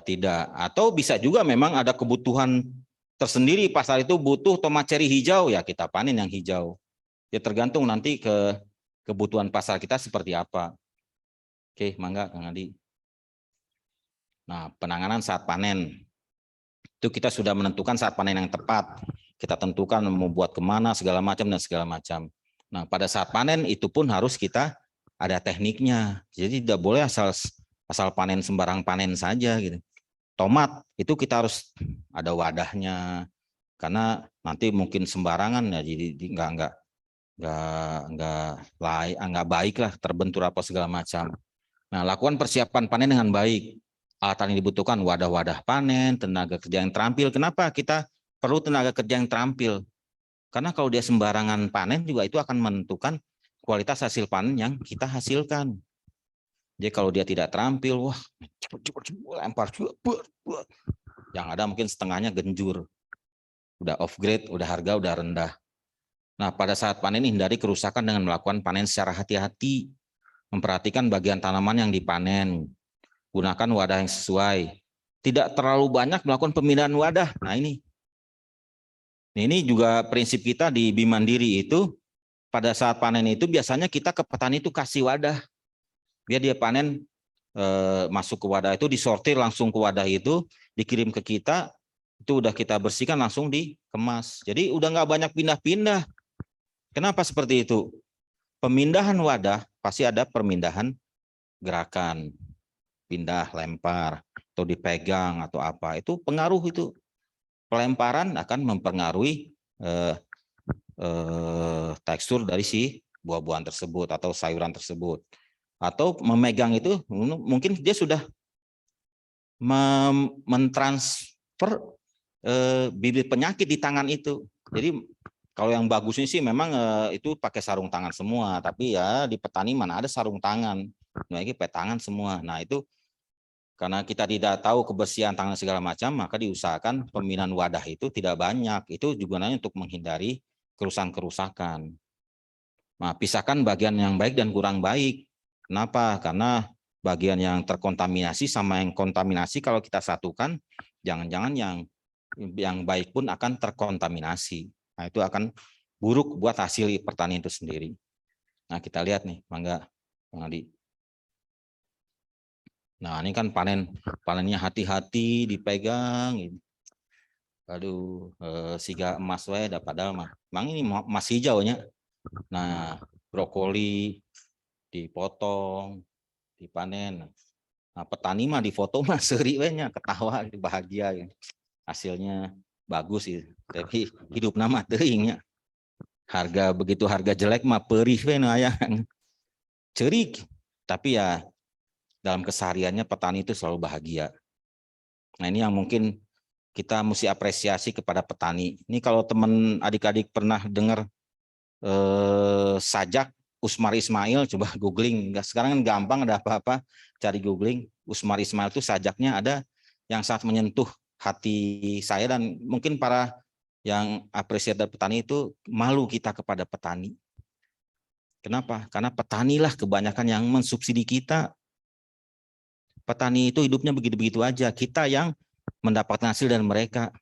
tidak. Atau bisa juga memang ada kebutuhan tersendiri, pasar itu butuh tomat cherry hijau, ya kita panen yang hijau. Ya tergantung nanti ke kebutuhan pasar kita seperti apa. Oke, mangga Kang Adi. Nah, penanganan saat panen. Itu kita sudah menentukan saat panen yang tepat. Kita tentukan mau buat kemana, segala macam dan segala macam. Nah, pada saat panen itu pun harus kita ada tekniknya. Jadi tidak boleh asal panen sembarang panen saja gitu. Tomat itu kita harus ada wadahnya, karena nanti mungkin sembarangan ya, jadi nggak baik lah, terbentur apa segala macam. Nah, lakukan persiapan panen dengan baik. Alat yang dibutuhkan wadah-wadah panen, tenaga kerja yang terampil. Kenapa kita perlu tenaga kerja yang terampil? Karena kalau dia sembarangan panen juga itu akan menentukan kualitas hasil panen yang kita hasilkan. Jadi kalau dia tidak terampil, wah cepet lempar, yang ada mungkin setengahnya genjur, udah off grade, udah harga udah rendah. Nah, pada saat panen hindari kerusakan dengan melakukan panen secara hati-hati, memperhatikan bagian tanaman yang dipanen. Gunakan wadah yang sesuai. Tidak terlalu banyak melakukan pemindahan wadah. Nah, ini juga prinsip kita di Bimandiri itu, pada saat panen itu biasanya kita ke petani itu kasih wadah. Biar dia panen masuk ke wadah itu, disortir langsung ke wadah itu, dikirim ke kita, itu udah kita bersihkan langsung dikemas. Jadi udah nggak banyak pindah-pindah. Kenapa seperti itu? Pemindahan wadah pasti ada permindahan gerakan. Pindah, lempar, atau dipegang atau apa, itu pengaruh itu. Pelemparan akan mempengaruhi tekstur dari si buah-buahan tersebut atau sayuran tersebut. Atau memegang itu mungkin dia sudah mentransfer bibit penyakit di tangan itu. Jadi kalau yang bagusnya sih memang itu pakai sarung tangan semua, tapi ya di petani mana ada sarung tangan, nah ini pakai tangan semua. Nah itu karena kita tidak tahu kebersihan tangan segala macam, maka diusahakan pembinaan wadah itu tidak banyak. Itu juga untuk menghindari kerusakan-kerusakan. Nah, pisahkan bagian yang baik dan kurang baik. Kenapa? Karena bagian yang terkontaminasi sama yang kontaminasi kalau kita satukan, jangan-jangan yang baik pun akan terkontaminasi. Nah, itu akan buruk buat hasil pertanian itu sendiri. Nah, kita lihat nih, mangga Bang Adi. Nah, ini kan panennya hati-hati dipegang. Aduh, siga emas wae dah padahal mah. Mang ini emas hijaunya. Nah, brokoli dipotong, dipanen. Nah, petani mah difoto mah seuri we nya, ketawa, bahagia. Hasilnya bagus sih, tapi hidup nama teuing nya. Begitu harga jelek mah perih we nu aya. Cerik, tapi ya dalam kesehariannya petani itu selalu bahagia. Nah, ini yang mungkin kita mesti apresiasi kepada petani. Ini kalau teman adik-adik pernah dengar sajak Usmar Ismail, coba googling. Sekarang kan gampang, ada apa-apa cari googling. Usmar Ismail itu sajaknya ada yang sangat menyentuh hati saya, dan mungkin para yang apresiasi dari petani itu malu kita kepada petani. Kenapa? Karena petani lah kebanyakan yang mensubsidi kita. Petani itu hidupnya begitu-begitu aja. Kita yang mendapatkan hasil dan mereka.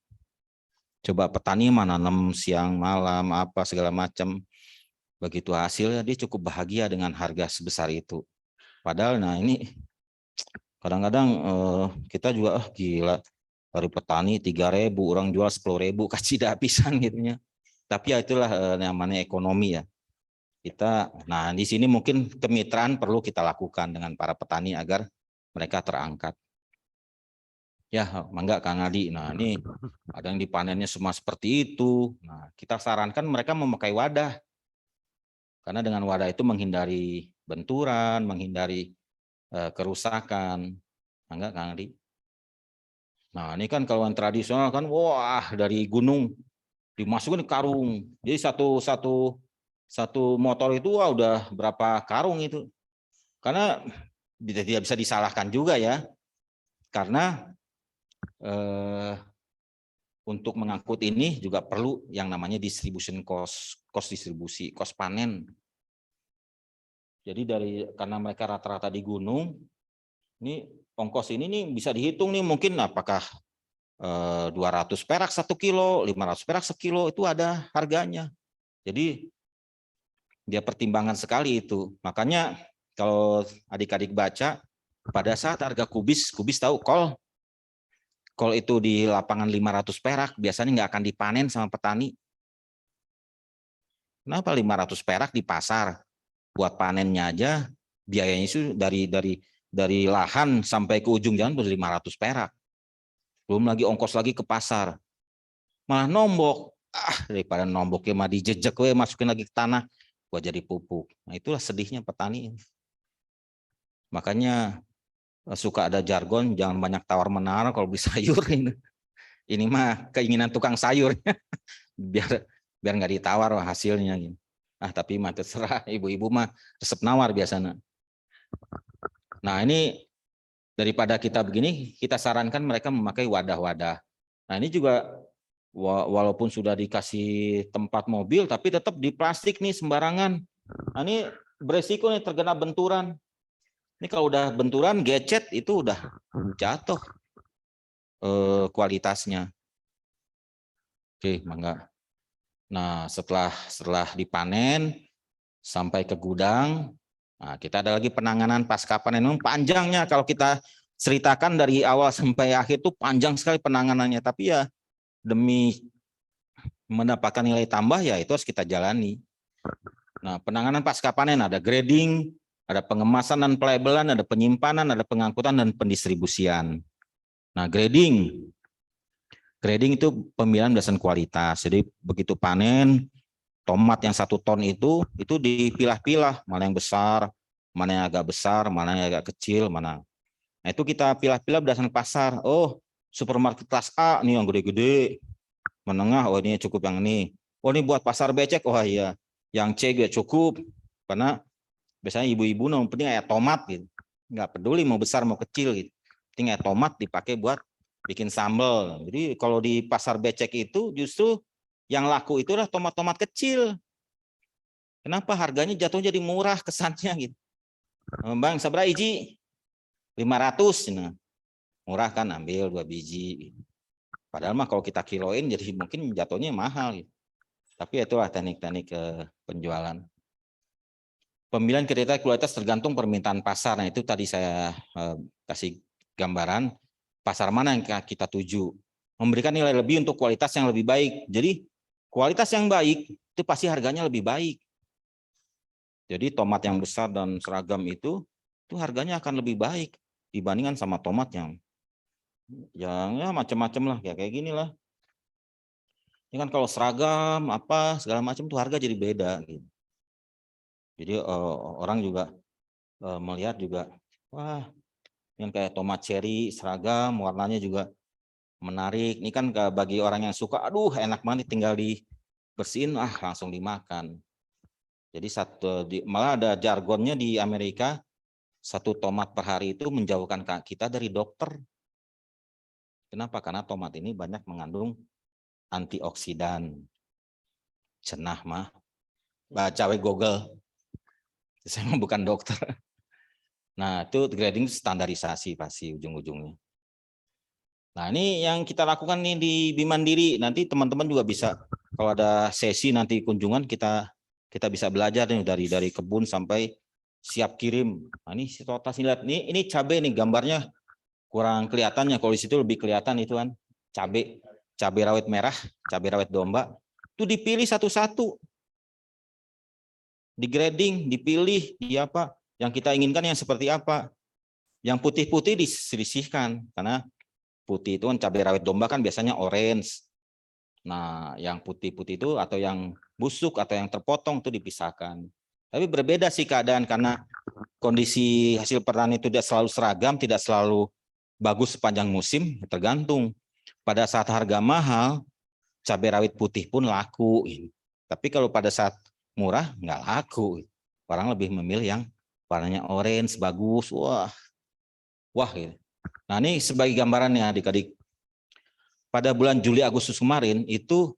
Coba petani mana nanam siang malam apa segala macam. Begitu hasilnya dia cukup bahagia dengan harga sebesar itu. Padahal nah ini kadang-kadang kita juga gila, dari petani 3.000 orang jual 10.000 kasih pisan gitunya. Tapi ya itulah namanya ekonomi ya. Nah di sini mungkin kemitraan perlu kita lakukan dengan para petani agar mereka terangkat. Ya, mangga Kang Adi. Nah, ini ada yang dipanennya semua seperti itu. Nah, kita sarankan mereka memakai wadah. Karena dengan wadah itu menghindari benturan, menghindari kerusakan. Mangga Kang Adi. Nah, ini kan kalau yang tradisional kan wah dari gunung dimasukin ke karung. Jadi satu motor itu wah udah berapa karung itu. Karena tidak bisa disalahkan juga ya. Karena untuk mengangkut ini juga perlu yang namanya distribution cost distribusi, cost panen. Jadi karena mereka rata-rata di gunung, ini ongkos ini nih bisa dihitung nih mungkin apakah 200 perak 1 kilo, 500 perak sekilo itu ada harganya. Jadi dia pertimbangan sekali itu. Makanya kalau adik-adik baca pada saat harga kubis tahu kol itu di lapangan 500 perak biasanya nggak akan dipanen sama petani. Kenapa 500 perak di pasar? Buat panennya aja biayanya itu dari lahan sampai ke ujung jalan 500 perak. Belum lagi ongkos lagi ke pasar. Malah nombok. Daripada nomboknya mah dijejek we masukin lagi ke tanah buat jadi pupuk. Nah, itulah sedihnya petani. Makanya suka ada jargon jangan banyak tawar-menawar kalau beli sayur ini. Ini mah keinginan tukang sayur biar nggak ditawar hasilnya. Tapi mah terserah, ibu-ibu mah resep nawar biasanya. Nah ini daripada kita begini, kita sarankan mereka memakai wadah-wadah. Nah ini juga walaupun sudah dikasih tempat mobil, tapi tetap di plastik nih sembarangan. Nah ini beresiko nih terkena benturan. Ini kalau udah benturan, gadget itu udah jatuh kualitasnya. Oke, mangga. Nah, setelah dipanen sampai ke gudang, nah kita ada lagi penanganan pasca panen. Memang panjangnya kalau kita ceritakan dari awal sampai akhir itu panjang sekali penanganannya. Tapi ya demi mendapatkan nilai tambah ya itu harus kita jalani. Nah, penanganan pasca panen ada grading, ada pengemasan dan pelabelan, ada penyimpanan, ada pengangkutan dan pendistribusian. Nah, grading itu pemilihan berdasarkan kualitas. Jadi begitu panen tomat yang 1 ton itu dipilah-pilah mana yang besar, mana yang agak besar, mana yang agak kecil, mana. Nah, itu kita pilah-pilah berdasarkan pasar. Oh, supermarket kelas A nih yang gede-gede, menengah, oh ini cukup yang ini. Oh ini buat pasar becek, oh iya. Yang C juga cukup, karena biasanya ibu-ibu yang penting kayak tomat gitu. Nggak peduli mau besar mau kecil gitu. Penting kayak tomat dipakai buat bikin sambal. Jadi kalau di pasar becek itu justru yang laku itulah tomat-tomat kecil. Kenapa harganya jatuh jadi murah kesannya gitu. Bang, sabra iji 500. Nah, murah kan ambil 2 biji. Padahal mah kalau kita kiloin jadi mungkin jatuhnya mahal gitu. Tapi itulah teknik-teknik penjualan. Pemilihan kriteria kualitas tergantung permintaan pasar. Nah, itu tadi saya kasih gambaran pasar mana yang kita tuju. Memberikan nilai lebih untuk kualitas yang lebih baik. Jadi kualitas yang baik itu pasti harganya lebih baik. Jadi tomat yang besar dan seragam itu harganya akan lebih baik dibandingkan sama tomat yang ya macam-macam lah, ya kayak gini lah. Ini kan kalau seragam apa segala macam tuh harga jadi beda gitu. Jadi orang juga melihat juga, wah yang kayak tomat cherry seragam warnanya juga menarik. Ini kan bagi orang yang suka, aduh enak banget tinggal dibersihin, langsung dimakan. Jadi malah ada jargonnya di Amerika, 1 tomat per hari itu menjauhkan kita dari dokter. Kenapa? Karena tomat ini banyak mengandung antioksidan. Cenah mah, baca we Google. Saya mah bukan dokter. Nah itu grading standarisasi pasti ujung-ujungnya. Nah ini yang kita lakukan nih di Bimandiri. Nanti teman-teman juga bisa, kalau ada sesi nanti kunjungan kita bisa belajar nih dari kebun sampai siap kirim. Nah ini situasi lihat ini cabai nih gambarnya kurang kelihatannya, kalau di situ lebih kelihatan itu kan cabai rawit merah, cabai rawit domba itu dipilih satu-satu, di grading, dipilih di apa yang kita inginkan yang seperti apa. Yang putih-putih diselisihkan karena putih itu kan cabai rawit domba kan biasanya orange. Nah, yang putih-putih itu atau yang busuk atau yang terpotong itu dipisahkan. Tapi berbeda sih keadaan karena kondisi hasil pertanian itu tidak selalu seragam, tidak selalu bagus sepanjang musim, tergantung. Pada saat harga mahal, cabai rawit putih pun laku. Tapi kalau pada saat murah nggak laku. Orang lebih memilih yang warnanya orange, bagus, wah gitu. Nah ini sebagai gambarannya adik-adik. Pada bulan Juli Agustus kemarin itu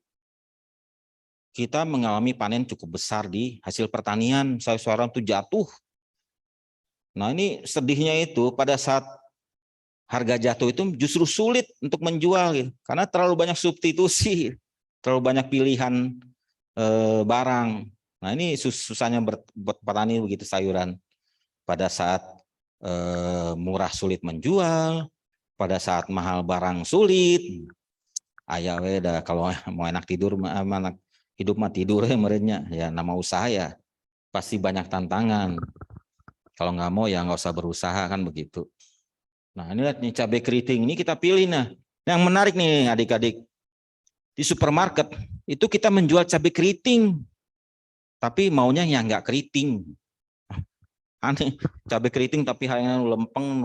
kita mengalami panen cukup besar di hasil pertanian. Sayur-sayuran itu jatuh. Nah ini sedihnya itu pada saat harga jatuh itu justru sulit untuk menjual gitu. Karena terlalu banyak substitusi, terlalu banyak pilihan barang. Nah ini susahnya buat petani begitu sayuran. Pada saat murah sulit menjual, pada saat mahal barang sulit. Ayah dah kalau mau enak tidur, enak hidup mah tidur ya merenya. Ya nama usaha ya pasti banyak tantangan. Kalau nggak mau ya nggak usah berusaha kan begitu. Nah ini lihat nih cabai keriting ini kita pilih. Nah yang menarik nih adik-adik, di supermarket itu kita menjual cabai keriting, tapi maunya yang nggak keriting. Aneh, cabai keriting tapi hanya lempeng,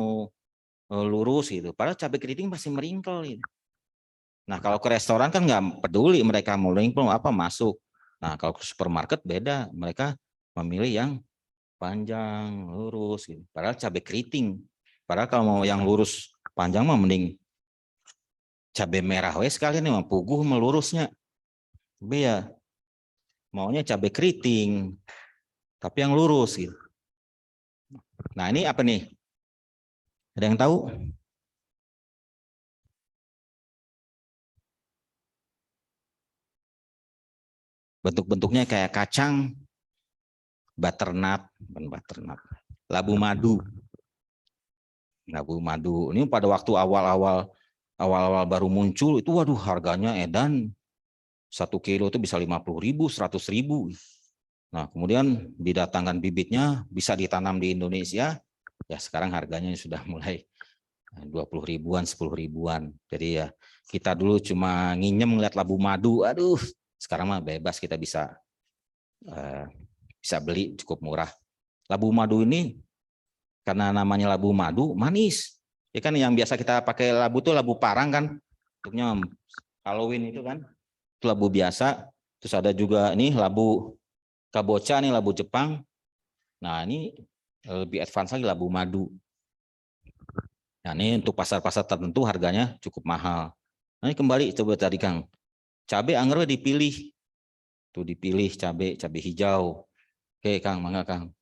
lurus gitu. Padahal cabai keriting masih meringkel gitu. Nah kalau ke restoran kan nggak peduli mereka mau lempeng apa masuk. Nah kalau ke supermarket beda, mereka memilih yang panjang, lurus gitu. Padahal cabai keriting. Padahal kalau mau yang lurus panjang mah mending cabai merah wes sekalian nih, puguh melurusnya. Tapi ya maunya cabai keriting, tapi yang lurus gitu. Nah ini apa nih? Ada yang tahu? Bentuk-bentuknya kayak kacang, butternut, bukan butternut, labu madu. Labu madu ini pada waktu awal-awal baru muncul itu waduh harganya edan 1 kilo itu bisa 50.000, 100.000. Nah kemudian didatangkan bibitnya bisa ditanam di Indonesia, ya sekarang harganya sudah mulai 20.000-an, 10.000-an. Jadi ya kita dulu cuma nginjem ngeliat labu madu, aduh sekarang mah bebas kita bisa beli cukup murah. Labu madu ini karena namanya labu madu manis, Ya kan yang biasa kita pakai labu tuh labu parang kan, untuknya Halloween itu kan, itu labu biasa. Terus ada juga ini labu kabocha nih, labu Jepang. Nah ini lebih advance lagi labu madu. Nah ini untuk pasar-pasar tertentu harganya cukup mahal. Nah ini kembali coba tadi Kang, cabai anggur dipilih, tuh dipilih cabai hijau. Oke Kang, mangga Kang.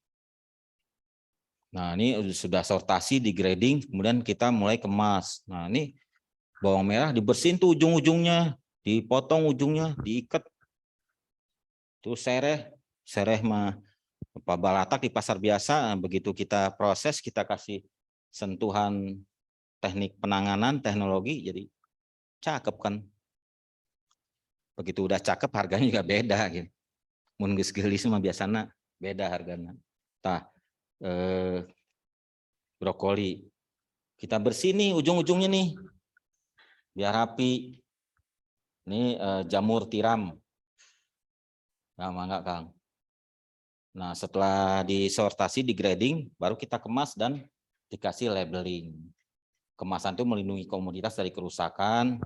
Nah ini sudah sortasi, di grading, kemudian kita mulai kemas. Nah ini bawang merah dibersihin tuh ujung-ujungnya, dipotong ujungnya, diikat. Tuh sereh mah balatak di pasar biasa. Begitu kita proses, kita kasih sentuhan teknik penanganan, teknologi, jadi cakep kan. Begitu udah cakep, harganya juga beda gitu. Mun geus geulis mah biasana beda harganya. Tah, brokoli kita bersih nih ujung-ujungnya nih, biar rapi. Ini jamur tiram. Nah, mangga Kang. Nah, setelah disortasi, di grading, baru kita kemas dan dikasih labeling. Kemasan itu melindungi komoditas dari kerusakan.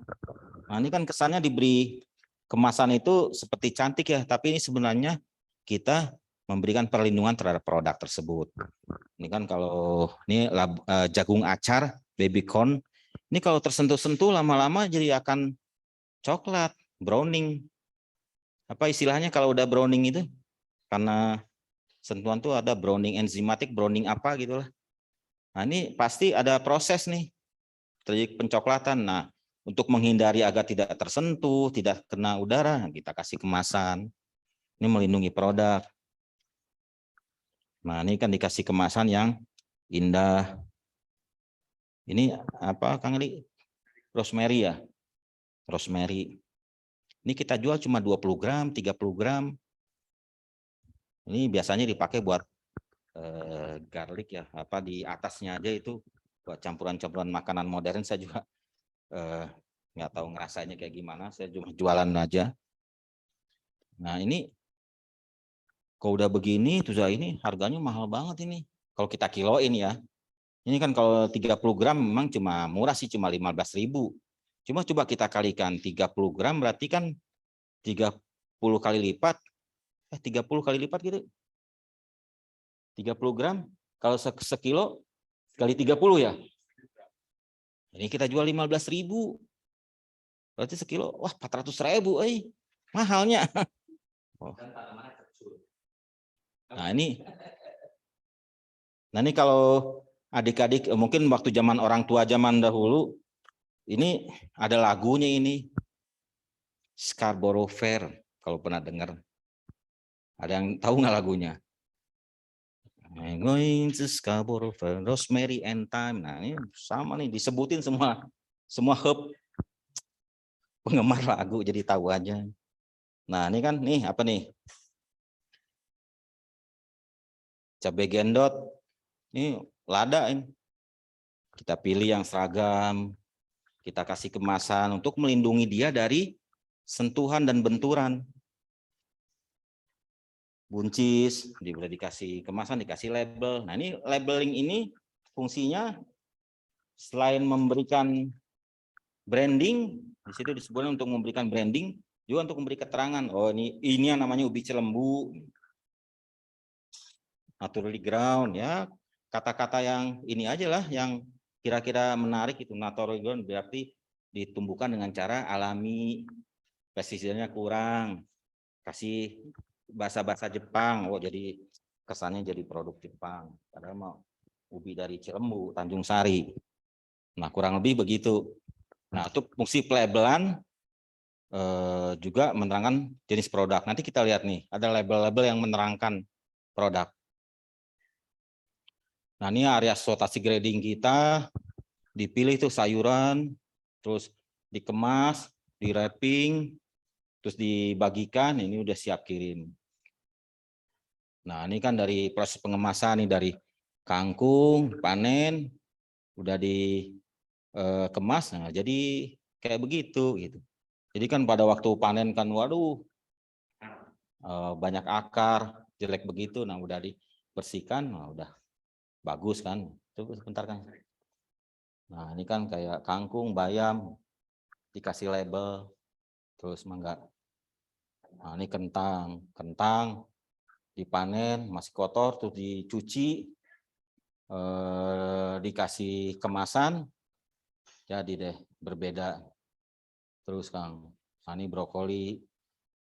Nah, ini kan kesannya diberi kemasan itu seperti cantik ya, tapi ini sebenarnya kita memberikan perlindungan terhadap produk tersebut. Ini kan kalau ini jagung acar, baby corn, ini kalau tersentuh-sentuh lama-lama jadi akan coklat, browning. Apa istilahnya kalau udah browning itu? Karena sentuhan tuh ada browning enzimatik, browning apa gitu lah. Nah ini pasti ada proses nih, terjadi pencoklatan. Nah untuk menghindari agar tidak tersentuh, tidak kena udara, kita kasih kemasan. Ini melindungi produk. Nah ini kan dikasih kemasan yang indah. Ini apa Kang Ali? Rosemary ya? Rosemary. Ini kita jual cuma 20 gram, 30 gram. Ini biasanya dipakai buat garlic ya, apa di atasnya aja itu buat campuran-campuran makanan modern. Saya juga nggak tahu ngerasanya kayak gimana, saya cuma jualan aja. Nah ini kalau udah begini tuh ini harganya mahal banget ini kalau kita kiloin ya. Ini kan kalau 30 gram memang cuma murah sih, cuma 15.000. Cuma coba kita kalikan 30 gram berarti kan 30 kali lipat, 30 kali lipat gitu. 30 gram kalau sekilo kali 30 ya. Ini kita jual 15.000. Berarti sekilo, wah 400.000, mahalnya. Oh. Nah ini kalau adik-adik mungkin waktu zaman orang tua zaman dahulu, ini ada lagunya ini, Scarborough Fair, kalau pernah dengar. Ada yang tahu nggak lagunya? I'm going to Scarborough Fair, Rosemary and Thyme. Nah ini sama nih, disebutin semua hub penggemar lagu jadi tahu aja. Nah ini kan nih apa nih? Cabai gendot, ini lada ini. Kita pilih yang seragam, kita kasih kemasan untuk melindungi dia dari sentuhan dan benturan. Buncis, boleh dikasih kemasan, dikasih label. Nah ini labeling ini fungsinya selain memberikan branding, di situ disebutkan untuk memberikan branding, juga untuk memberi keterangan. Oh ini yang namanya ubi cilembu, naturally ground ya, kata-kata yang ini aja lah yang kira-kira menarik itu. Naturally ground berarti ditumbuhkan dengan cara alami, pestisidanya kurang, kasih bahasa-bahasa Jepang. Oh jadi kesannya jadi produk Jepang, padahal mau ubi dari Cilembu, Tanjung Sari. Nah kurang lebih begitu. Nah itu fungsi pelabelan juga menerangkan jenis produk. Nanti kita lihat nih, ada label-label yang menerangkan produk. Nah ini area sortasi grading kita, dipilih tuh sayuran, terus dikemas, di wrapping, terus dibagikan, ini udah siap kirim. Nah ini kan dari proses pengemasan nih, dari kangkung, panen, udah dikemas, nah jadi kayak begitu gitu. Jadi kan pada waktu panen kan waduh, banyak akar, jelek begitu, nah udah dibersihkan, nah udah bagus kan. Tunggu sebentar kan. Nah, ini kan kayak kangkung, bayam, dikasih label, terus mangga. Nah, ini kentang, dipanen, masih kotor, terus dicuci, dikasih kemasan, jadi deh berbeda. Terus Kang, nah, ini brokoli,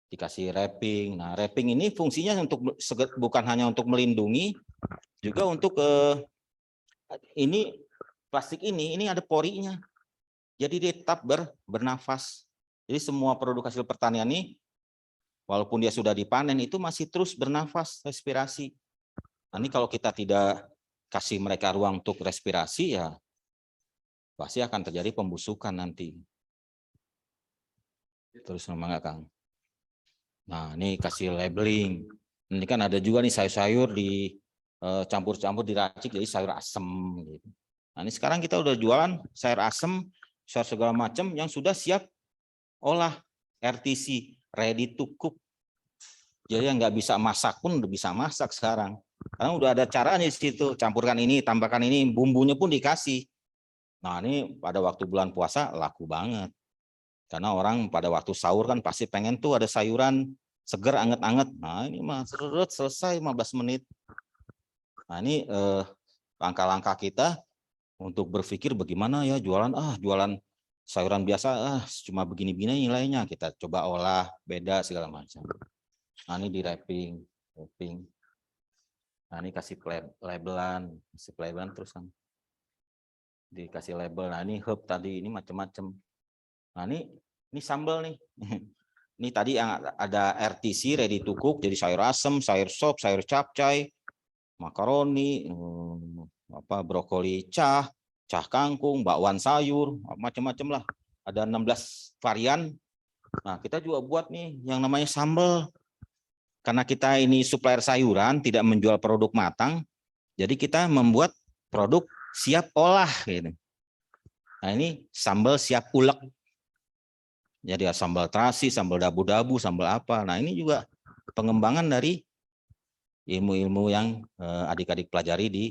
dikasih wrapping. Nah, wrapping ini fungsinya untuk bukan hanya untuk melindungi, juga untuk ini plastik ini ada porinya. Jadi dia tetap bernafas. Jadi semua produk hasil pertanian ini, walaupun dia sudah dipanen, itu masih terus bernafas, respirasi. Nah, ini kalau kita tidak kasih mereka ruang untuk respirasi, ya pasti akan terjadi pembusukan nanti. Terus enggak, Kang? Nah, ini kasih labeling. Ini kan ada juga nih sayur-sayur di campur-campur diracik jadi sayur asem gitu. Nah, ini sekarang kita udah jualan sayur asem, sayur segala macam yang sudah siap olah, RTC, ready to cook. Jadi yang nggak bisa masak pun udah bisa masak sekarang. Karena udah ada caranya di situ, campurkan ini, tambahkan ini, bumbunya pun dikasih. Nah, ini pada waktu bulan puasa laku banget. Karena orang pada waktu sahur kan pasti pengen tuh ada sayuran seger anget-anget. Nah, ini mah selesai 15 menit. Nah, ini langkah-langkah kita untuk berpikir bagaimana ya jualan sayuran biasa cuma begini-begini nilainya, kita coba olah beda segala macam. Nah, ini di wrapping. Nah, ini kasih labelan terus kan dikasih label. Nah, ini herb tadi ini macam-macam. Nah, ini sambal nih. Ini tadi yang ada RTC ready to cook, jadi sayur asem, sayur sop, sayur capcay, makaroni, brokoli cah kangkung, bakwan sayur, macam-macam lah. Ada 16 varian. Nah, kita juga buat nih yang namanya sambal. Karena kita ini supplier sayuran, tidak menjual produk matang, jadi kita membuat produk siap olah gitu. Nah, ini sambal siap ulek. Jadi sambal terasi, sambal dabu-dabu, sambal apa. Nah, ini juga pengembangan dari ilmu-ilmu yang adik-adik pelajari di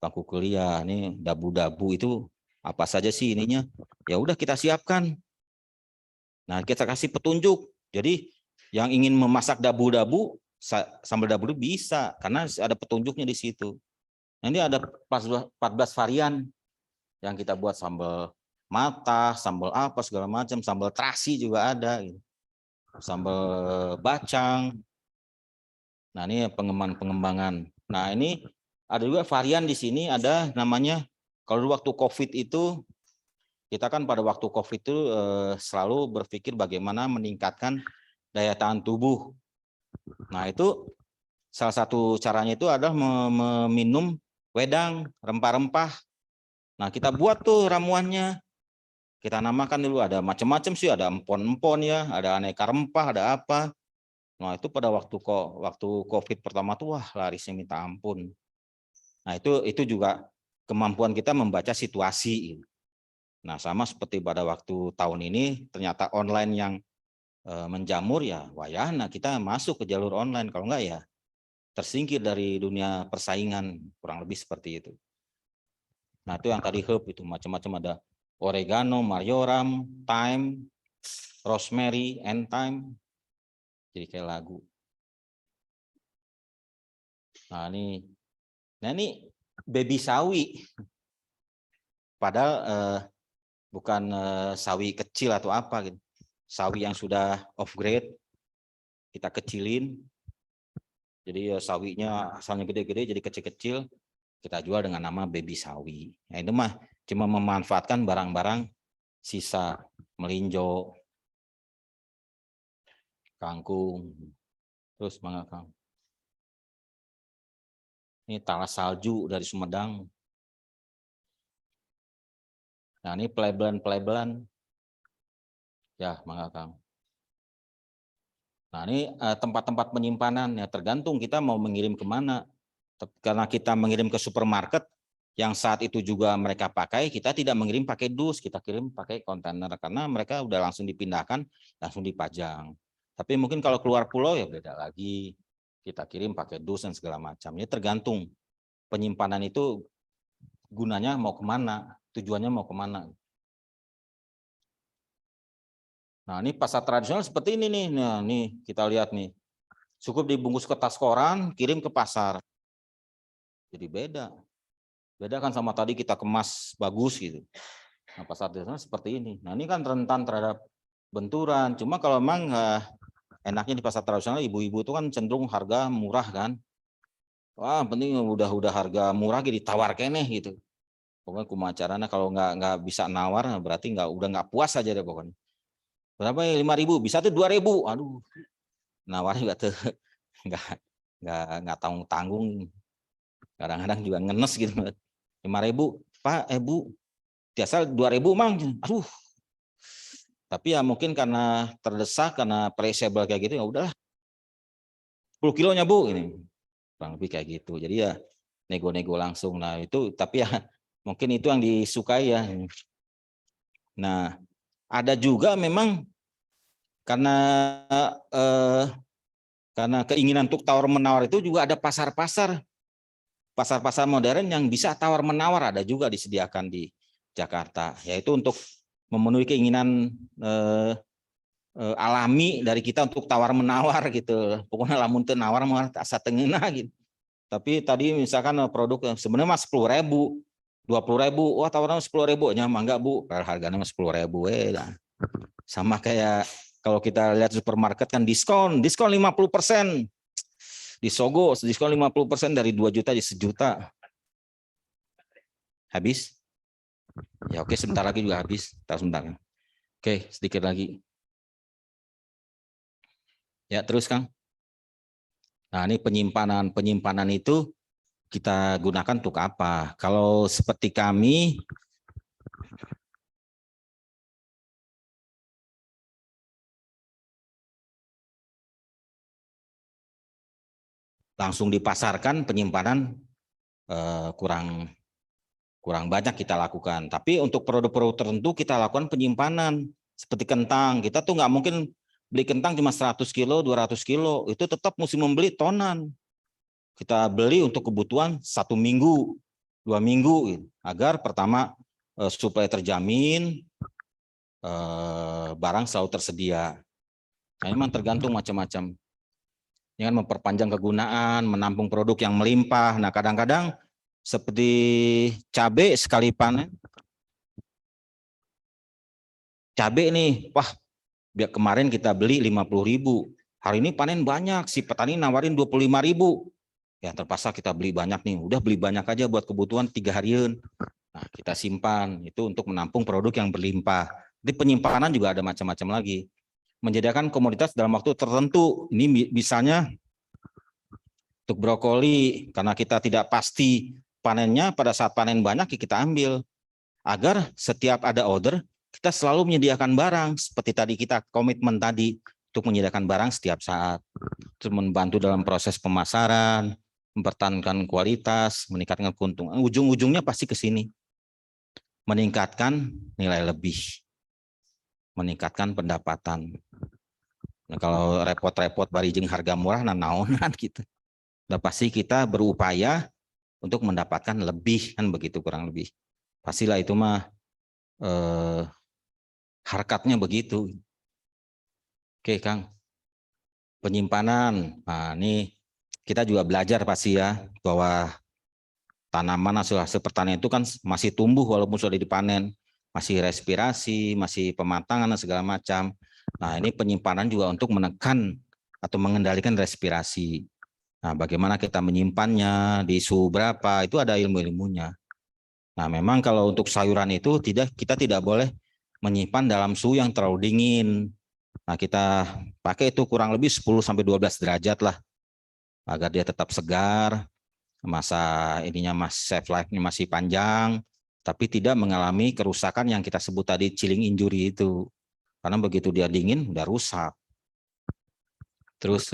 bangku kuliah. Ini dabu-dabu itu apa saja sih ininya? Ya udah kita siapkan. Nah, kita kasih petunjuk. Jadi yang ingin memasak dabu-dabu, sambal dabu-dabu bisa karena ada petunjuknya di situ. Nah, ini ada 14 varian yang kita buat, sambal mata, sambal apa segala macam, sambal terasi juga ada, sambal bacang. Nah, ini pengembangan. Nah, ini ada juga varian di sini, ada namanya kalau waktu COVID itu kita kan pada waktu COVID itu selalu berpikir bagaimana meningkatkan daya tahan tubuh. Nah, itu salah satu caranya itu adalah meminum wedang, rempah-rempah. Nah, kita buat tuh ramuannya. Kita namakan dulu, ada macam-macam sih, ada empon-empon ya, ada aneka rempah, ada apa. Nah, itu pada waktu COVID pertama tuh wah larisnya minta ampun. Nah, itu juga kemampuan kita membaca situasi. Nah, sama seperti pada waktu tahun ini ternyata online yang menjamur ya, wayahna kita masuk ke jalur online, kalau enggak ya tersingkir dari dunia persaingan, kurang lebih seperti itu. Nah, itu yang tadi herb itu macam-macam, ada oregano, marjoram, thyme, rosemary, and thyme. Jadi kayak lagu. Nah, ini baby sawi. Padahal bukan sawi kecil atau apa gitu. Sawi yang sudah off grade kita kecilin. Jadi sawinya asalnya gede-gede jadi kecil-kecil, kita jual dengan nama baby sawi. Nah, itu mah cuma memanfaatkan barang-barang sisa, melinjo, kangkung, terus mangga kang. Ini talas salju dari Sumedang. Nah, ini pelebelan. Ya, mangga kang. Nah, ini tempat-tempat penyimpanan ya, tergantung kita mau mengirim kemana. Karena kita mengirim ke supermarket yang saat itu juga mereka pakai, kita tidak mengirim pakai dus, kita kirim pakai kontainer karena mereka udah langsung dipindahkan, langsung dipajang. Tapi mungkin kalau keluar pulau ya beda lagi, kita kirim pakai dus dan segala macam. Ini tergantung penyimpanan itu gunanya mau kemana. tujuannya mau kemana. Nah, ini pasar tradisional seperti ini nih. Nah, nih kita lihat nih. Cukup dibungkus kertas koran, kirim ke pasar. Jadi beda. Beda kan sama tadi kita kemas bagus gitu. Nah, pasar tradisional seperti ini. Nah, ini kan rentan terhadap benturan. Cuma kalau memang enaknya di pasar tradisional ibu-ibu itu kan cenderung harga murah kan. Wah, penting udah harga murah gitu ditawar keneh gitu. Pokoknya kumacarana kalau nggak bisa nawar berarti udah nggak puas aja deh pokoknya. Berapa ya 5.000, bisa tuh 2.000. Aduh, nawar juga tuh nggak tanggung. Kadang-kadang juga ngenes gitu. 5.000, Pak, Bu, biasa 2.000 mang. Aduh. Tapi ya mungkin karena terdesak, karena perishable kayak gitu ya udahlah. 10 kilonya Bu ini. Kurang lebih kayak gitu. Jadi ya nego-nego langsung. Nah, itu tapi ya mungkin itu yang disukai ya. Nah, ada juga memang karena keinginan untuk tawar-menawar itu juga ada pasar-pasar modern yang bisa tawar-menawar, ada juga disediakan di Jakarta, yaitu untuk memenuhi keinginan alami dari kita untuk tawar-menawar gitu. Pokoknya lamun teu nawar mah asa tengeuna gitu. Tapi tadi misalkan produk yang sebenarnya mah 10.000, 20.000, wah tawaran 10.000 nya mah enggak Bu, harganya mah 10.000 Sama kayak kalau kita lihat supermarket kan diskon 50%. Di Sogo diskon 50% dari 2 juta jadi 1 juta. Habis? Ya oke, sebentar lagi juga habis. Sebentar. Oke, sedikit lagi. Ya, terus Kang. Nah, ini penyimpanan itu kita gunakan untuk apa? Kalau seperti kami langsung dipasarkan, penyimpanan kurang banyak kita lakukan. Tapi untuk produk-produk tertentu kita lakukan penyimpanan. Seperti kentang, kita tuh nggak mungkin beli kentang cuma 100 kilo, 200 kilo, itu tetap mesti membeli tonan. Kita beli untuk kebutuhan 1 minggu, 2 minggu, agar pertama supaya terjamin, barang selalu tersedia. Nah, memang tergantung macam-macam. Dengan memperpanjang kegunaan, menampung produk yang melimpah. Nah, kadang-kadang seperti cabai sekali panen. Cabai nih, wah, biar kemarin kita beli 50.000. Hari ini panen banyak, si petani nawarin 25.000. Ya terpaksa kita beli banyak nih, udah beli banyak aja buat kebutuhan 3 harian. Nah, kita simpan itu untuk menampung produk yang berlimpah. Jadi penyimpanan juga ada macam-macam lagi. Menyediakan komoditas dalam waktu tertentu. Ini misalnya untuk brokoli, karena kita tidak pasti panennya, pada saat panen banyak kita ambil. Agar setiap ada order, kita selalu menyediakan barang. Seperti tadi kita komitmen tadi, untuk menyediakan barang setiap saat. Terus membantu dalam proses pemasaran, mempertahankan kualitas, meningkatkan keuntungan. Ujung-ujungnya pasti ke sini. Meningkatkan nilai lebih. Meningkatkan pendapatan. Nah, kalau repot-repot barijing harga murah, nah naonan gitu. Udah pasti kita berupaya untuk mendapatkan lebih, kan begitu kurang lebih. Pastilah itu mah harkatnya begitu. Oke Kang, penyimpanan. Nah ini kita juga belajar pasti ya, bahwa tanaman hasil pertanian itu kan masih tumbuh walaupun sudah dipanen. Masih respirasi, masih pematangan dan segala macam. Nah ini penyimpanan juga untuk menekan atau mengendalikan respirasi. Nah bagaimana kita menyimpannya, di suhu berapa, itu ada ilmu-ilmunya. Nah memang kalau untuk sayuran itu kita tidak boleh menyimpan dalam suhu yang terlalu dingin. Nah kita pakai itu kurang lebih 10-12 derajat lah, agar dia tetap segar, masa shelf life-nya masih panjang, tapi tidak mengalami kerusakan yang kita sebut tadi chilling injury itu. Karena begitu dia dingin udah rusak. Terus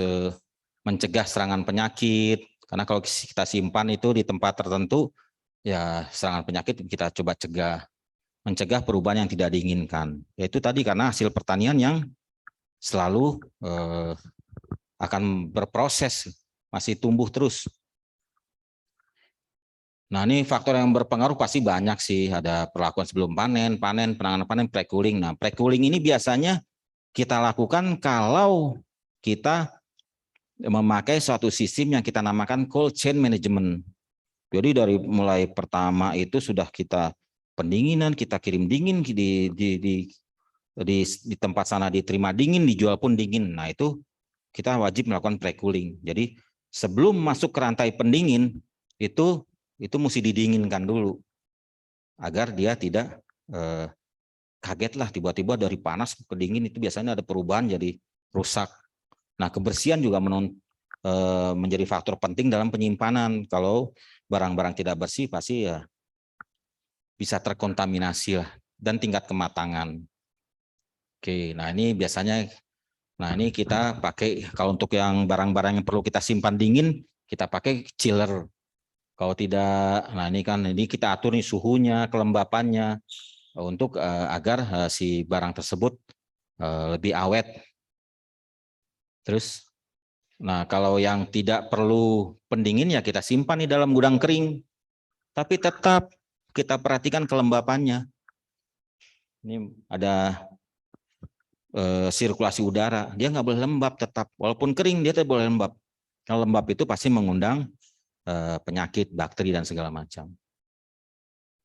mencegah serangan penyakit, karena kalau kita simpan itu di tempat tertentu, ya serangan penyakit kita coba cegah. Mencegah perubahan yang tidak diinginkan. Yaitu tadi karena hasil pertanian yang selalu akan berproses, masih tumbuh terus. Nah, ini faktor yang berpengaruh pasti banyak sih. Ada perlakuan sebelum panen, penanganan panen, pre-cooling. Nah, pre-cooling ini biasanya kita lakukan kalau kita memakai suatu sistem yang kita namakan cold chain management. Jadi dari mulai pertama itu sudah kita pendinginan, kita kirim dingin di tempat sana diterima dingin, dijual pun dingin. Nah, itu kita wajib melakukan pre-cooling. Jadi sebelum masuk ke rantai pendingin itu mesti didinginkan dulu agar dia tidak kaget lah tiba-tiba dari panas ke dingin, itu biasanya ada perubahan jadi rusak. Nah, kebersihan juga menjadi faktor penting dalam penyimpanan. Kalau barang-barang tidak bersih pasti ya bisa terkontaminasi lah, dan tingkat kematangan. Oke, nah ini biasanya, nah ini kita pakai kalau untuk yang barang-barang yang perlu kita simpan dingin, kita pakai chiller. Kalau tidak, nah ini kita atur nih suhunya, kelembapannya untuk agar si barang tersebut lebih awet. Terus, nah kalau yang tidak perlu pendingin ya kita simpan di dalam gudang kering. Tapi tetap kita perhatikan kelembapannya. Ini ada sirkulasi udara, dia nggak boleh lembab tetap. Walaupun kering dia tidak boleh lembab. Kalau lembab itu pasti mengundang penyakit, bakteri dan segala macam.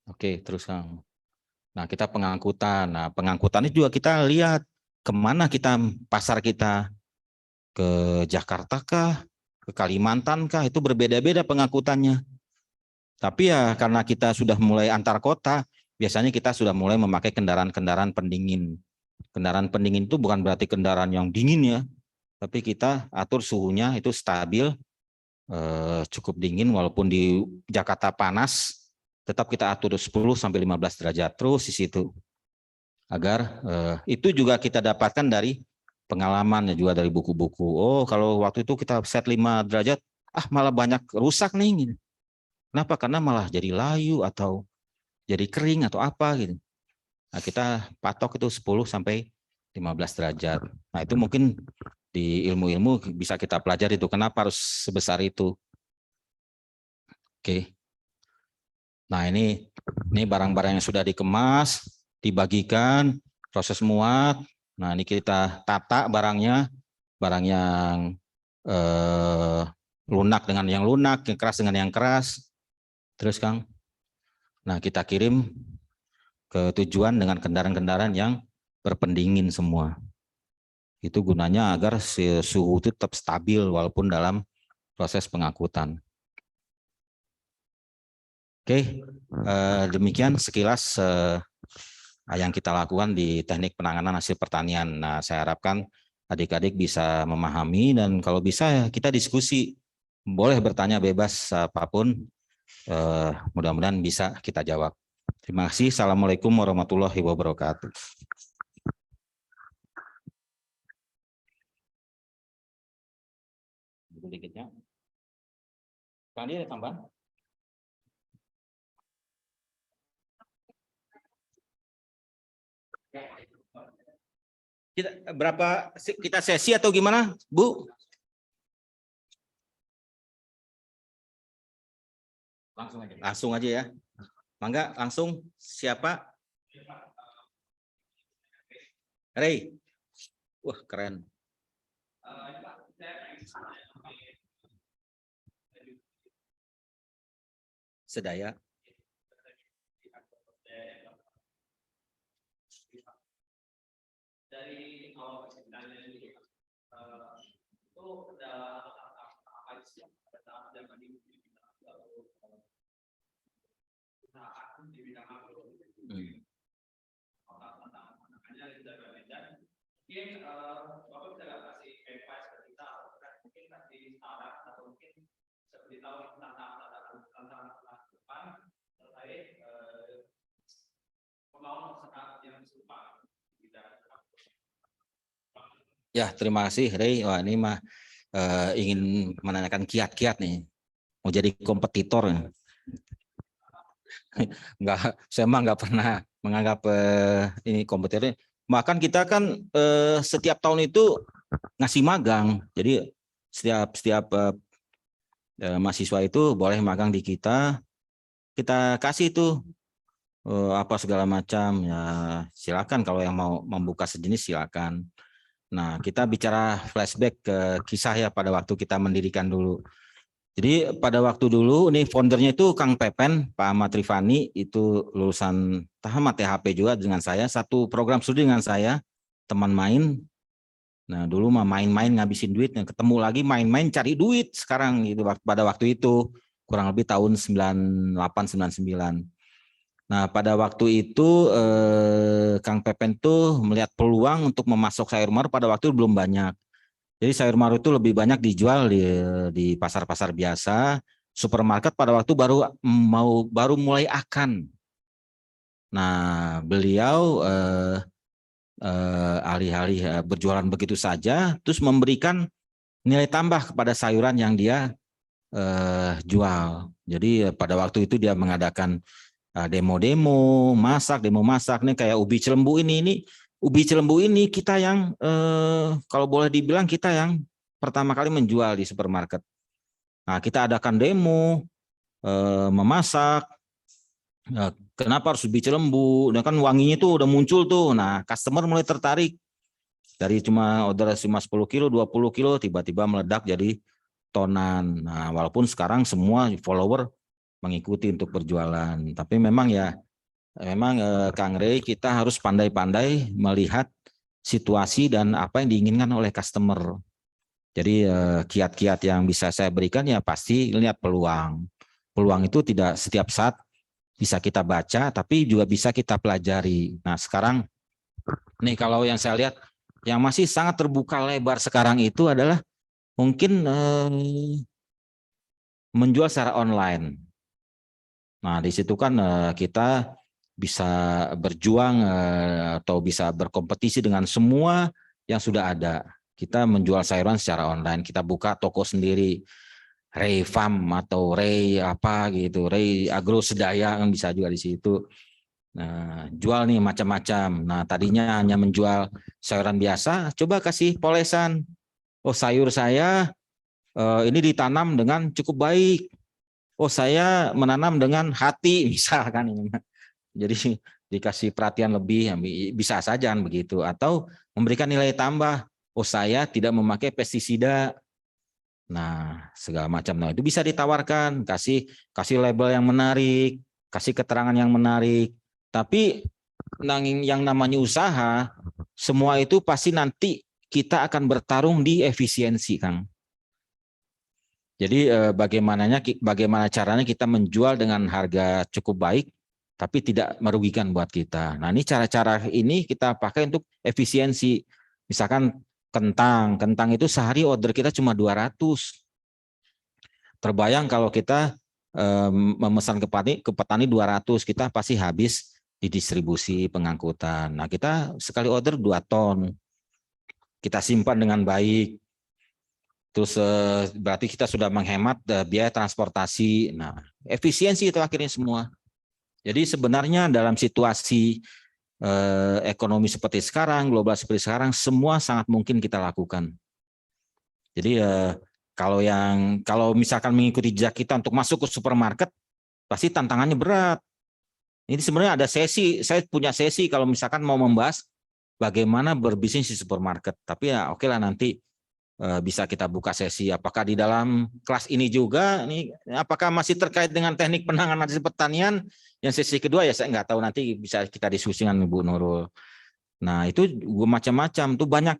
Oke, terus Kang. Nah, kita pengangkutan. Nah, pengangkutannya juga kita lihat kemana pasar kita, ke Jakarta kah, ke Kalimantan kah, itu berbeda-beda pengangkutannya. Tapi ya karena kita sudah mulai antar kota, biasanya kita sudah mulai memakai kendaraan-kendaraan pendingin. Kendaraan pendingin itu bukan berarti kendaraan yang dingin ya, tapi kita atur suhunya itu stabil, cukup dingin walaupun di Jakarta panas, tetap kita atur 10-15 derajat terus di situ. Agar itu juga kita dapatkan dari pengalaman, juga dari buku-buku. Oh, kalau waktu itu kita set 5 derajat, malah banyak rusak nih. Kenapa? Karena malah jadi layu atau jadi kering atau apa gitu. Nah, kita patok itu 10-15 derajat. Nah, itu mungkin di ilmu-ilmu bisa kita pelajari itu kenapa harus sebesar itu. Oke. Nah, ini barang-barang yang sudah dikemas, dibagikan, proses muat. Nah, ini kita tata barangnya, barang yang lunak dengan yang lunak, yang keras dengan yang keras. Terus Kang, nah kita kirim ke tujuan dengan kendaraan-kendaraan yang berpendingin semua. Itu gunanya agar suhu itu tetap stabil walaupun dalam proses pengangkutan. Oke, demikian sekilas yang kita lakukan di teknik penanganan hasil pertanian. Nah, saya harapkan adik-adik bisa memahami dan kalau bisa ya kita diskusi. Boleh bertanya bebas apapun, mudah-mudahan bisa kita jawab. Terima kasih. Assalamualaikum warahmatullahi wabarakatuh. Sedikitnya. Kang dia ada tambahan? Kita sesi atau gimana, Bu? Langsung aja ya. Mangga langsung siapa? Ray. Wah, keren. Sedaya. Dari awal persidangan itu ada apa sih dan di bidang makro. Makanya kita berbeda. Mungkin Bapak bisa nggak kasih advice ke kita, mungkin kasih saran atau mungkin seperti tahu tantangan depan terkait pembangunan masyarakat yang serupa. Ya, terima kasih Ray. Wah, ini mah ingin menanyakan kiat-kiat nih. Mau jadi kompetitor. Enggak, saya mah nggak pernah menganggap ini kompetitor. Bahkan kita kan setiap tahun itu ngasih magang. Jadi setiap mahasiswa itu boleh magang di kita. kita kasih tuh apa segala macam ya, silakan kalau yang mau membuka sejenis silakan. Nah, kita bicara flashback ke kisah ya pada waktu kita mendirikan dulu. Jadi pada waktu dulu nih foundernya itu Kang Pepen, Pak Ahmad Rifani, itu lulusan tamat THP juga dengan saya, satu program studi dengan saya, teman main. Nah, dulu mah main-main ngabisin duit, nah, ketemu lagi main-main cari duit sekarang gitu pada waktu itu, kurang lebih tahun 98 99. Nah, pada waktu itu Kang Pepen tuh melihat peluang untuk memasok sayur marut pada waktu itu belum banyak. Jadi sayur marut itu lebih banyak dijual di pasar-pasar biasa, supermarket pada waktu baru mulai akan. Nah, beliau alih-alih berjualan begitu saja, terus memberikan nilai tambah kepada sayuran yang dia jual. Jadi pada waktu itu dia mengadakan demo masak nih kayak ubi cilembu ini ubi cilembu ini kita yang kalau boleh dibilang kita yang pertama kali menjual di supermarket. Nah, kita adakan demo memasak. Kenapa harus ubi cilembu? Nah, kan wanginya tuh udah muncul tuh. Nah, customer mulai tertarik dari cuma order cuma 10 kilo, 20 kilo tiba-tiba meledak jadi tonan. Nah, walaupun sekarang semua follower mengikuti untuk berjualan, tapi memang Kang Rey kita harus pandai-pandai melihat situasi dan apa yang diinginkan oleh customer. Jadi kiat-kiat yang bisa saya berikan ya pasti lihat peluang. Peluang itu tidak setiap saat bisa kita baca, tapi juga bisa kita pelajari. Nah, sekarang nih kalau yang saya lihat yang masih sangat terbuka lebar sekarang itu adalah mungkin menjual secara online. Nah, di situ kan kita bisa berjuang atau bisa berkompetisi dengan semua yang sudah ada. Kita menjual sayuran secara online, kita buka toko sendiri, Rey Farm atau Rey apa gitu, Rey Agro Sedaya kan bisa juga di situ. Nah, jual nih macam-macam. Nah, tadinya hanya menjual sayuran biasa, coba kasih polesan. Oh, sayur saya ini ditanam dengan cukup baik. Oh, saya menanam dengan hati misalkan ini. Jadi dikasih perhatian lebih bisa saja begitu, atau memberikan nilai tambah. Oh, saya tidak memakai pestisida. Nah, segala macam. Nah, itu bisa ditawarkan, kasih label yang menarik, kasih keterangan yang menarik. Tapi yang namanya usaha, semua itu pasti nanti kita akan bertarung di efisiensi, Kang. Jadi bagaimana caranya kita menjual dengan harga cukup baik, tapi tidak merugikan buat kita. Nah, ini cara-cara ini kita pakai untuk efisiensi. Misalkan kentang itu sehari order kita cuma 200. Terbayang kalau kita memesan ke petani 200, kita pasti habis di distribusi pengangkutan. Nah, kita sekali order 2 ton. Kita simpan dengan baik. Terus berarti kita sudah menghemat biaya transportasi. Nah, efisiensi itu akhirnya semua. Jadi sebenarnya dalam situasi ekonomi seperti sekarang, global seperti sekarang, semua sangat mungkin kita lakukan. Jadi kalau misalkan mengikuti jejak kita untuk masuk ke supermarket, pasti tantangannya berat. Ini sebenarnya ada sesi, saya punya sesi kalau misalkan mau membahas bagaimana berbisnis di supermarket. Tapi ya oke lah, nanti bisa kita buka sesi. Apakah di dalam kelas ini juga, apakah masih terkait dengan teknik penanganan hasil pertanian? Yang sesi kedua ya saya nggak tahu, nanti bisa kita diskusikan Bu Nurul. Nah, itu macam-macam, tuh banyak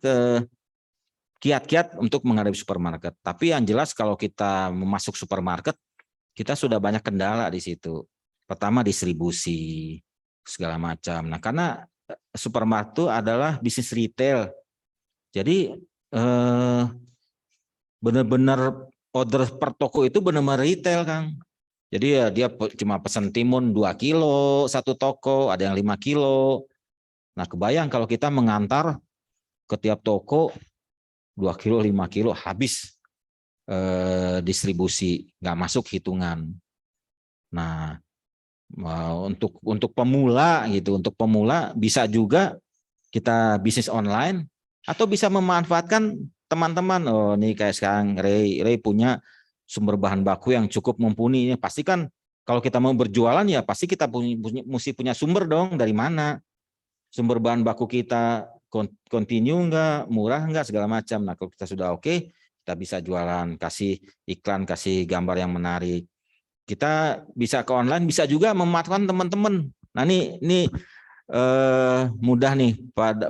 kiat-kiat untuk menghadapi supermarket. Tapi yang jelas kalau kita masuk supermarket, kita sudah banyak kendala di situ. Pertama distribusi segala macam. Nah, karena supermarket itu adalah bisnis retail. Jadi benar-benar order per toko itu benar-benar retail, Kang. Jadi ya dia cuma pesan timun 2 kilo satu toko, ada yang 5 kilo. Nah, kebayang kalau kita mengantar ke tiap toko 2 kilo, 5 kilo habis distribusi, nggak masuk hitungan. Nah, untuk pemula gitu, untuk pemula bisa juga kita bisnis online, atau bisa memanfaatkan teman-teman. Oh, nih kayak sekarang Rey punya sumber bahan baku yang cukup mumpuni. Pasti kan Kalau kita mau berjualan ya pasti kita mesti punya sumber dong, dari mana? Sumber bahan baku kita continue enggak, murah enggak, segala macam. Nah, kalau kita sudah oke, kita bisa jualan, kasih iklan, kasih gambar yang menarik. Kita bisa ke online, bisa juga memanfaatkan teman-teman. Nah, ini mudah nih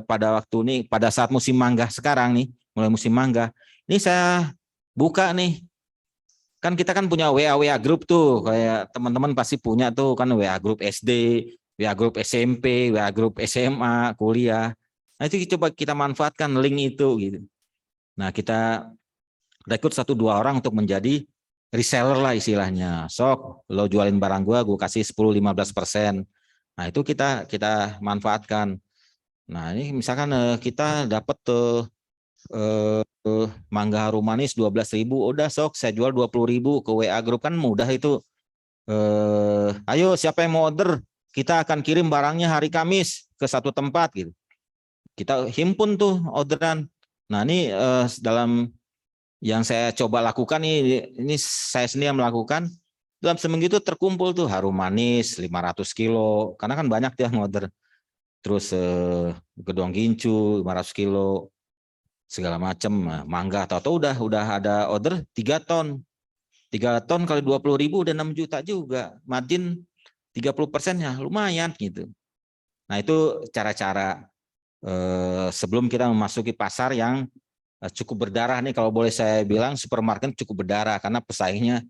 pada waktu ini, pada saat musim mangga sekarang nih, mulai musim mangga. Ini saya buka nih. Kan kita kan punya WA group tuh, kayak teman-teman pasti punya tuh kan WA group SD, WA group SMP, WA group SMA, kuliah. Nah, itu coba kita manfaatkan link itu gitu. Nah, kita rekrut 1-2 orang untuk menjadi reseller lah istilahnya. Sok, lo jualin barang gua kasih 10-15%. Nah, itu kita manfaatkan. Nah, ini misalkan kita dapat tuh mangga harum manis 12.000, udah sok saya jual 20.000 ke WA grup, kan mudah itu. Ayo siapa yang mau order, kita akan kirim barangnya hari Kamis ke satu tempat gitu. Kita himpun tuh orderan. Nah, ini dalam yang saya coba lakukan ini saya sendiri yang melakukan. Dalam seminggu itu terkumpul tuh harum manis 500 kilo, karena kan banyak dia ngorder. Terus gedong gincu 500 kilo, segala macam, mangga atau udah ada order 3 ton. 3 ton kali 20.000 udah 6 juta juga. Margin 30%-nya lumayan gitu. Nah, itu cara-cara sebelum kita memasuki pasar yang cukup berdarah nih, kalau boleh saya bilang supermarket cukup berdarah karena pesaingnya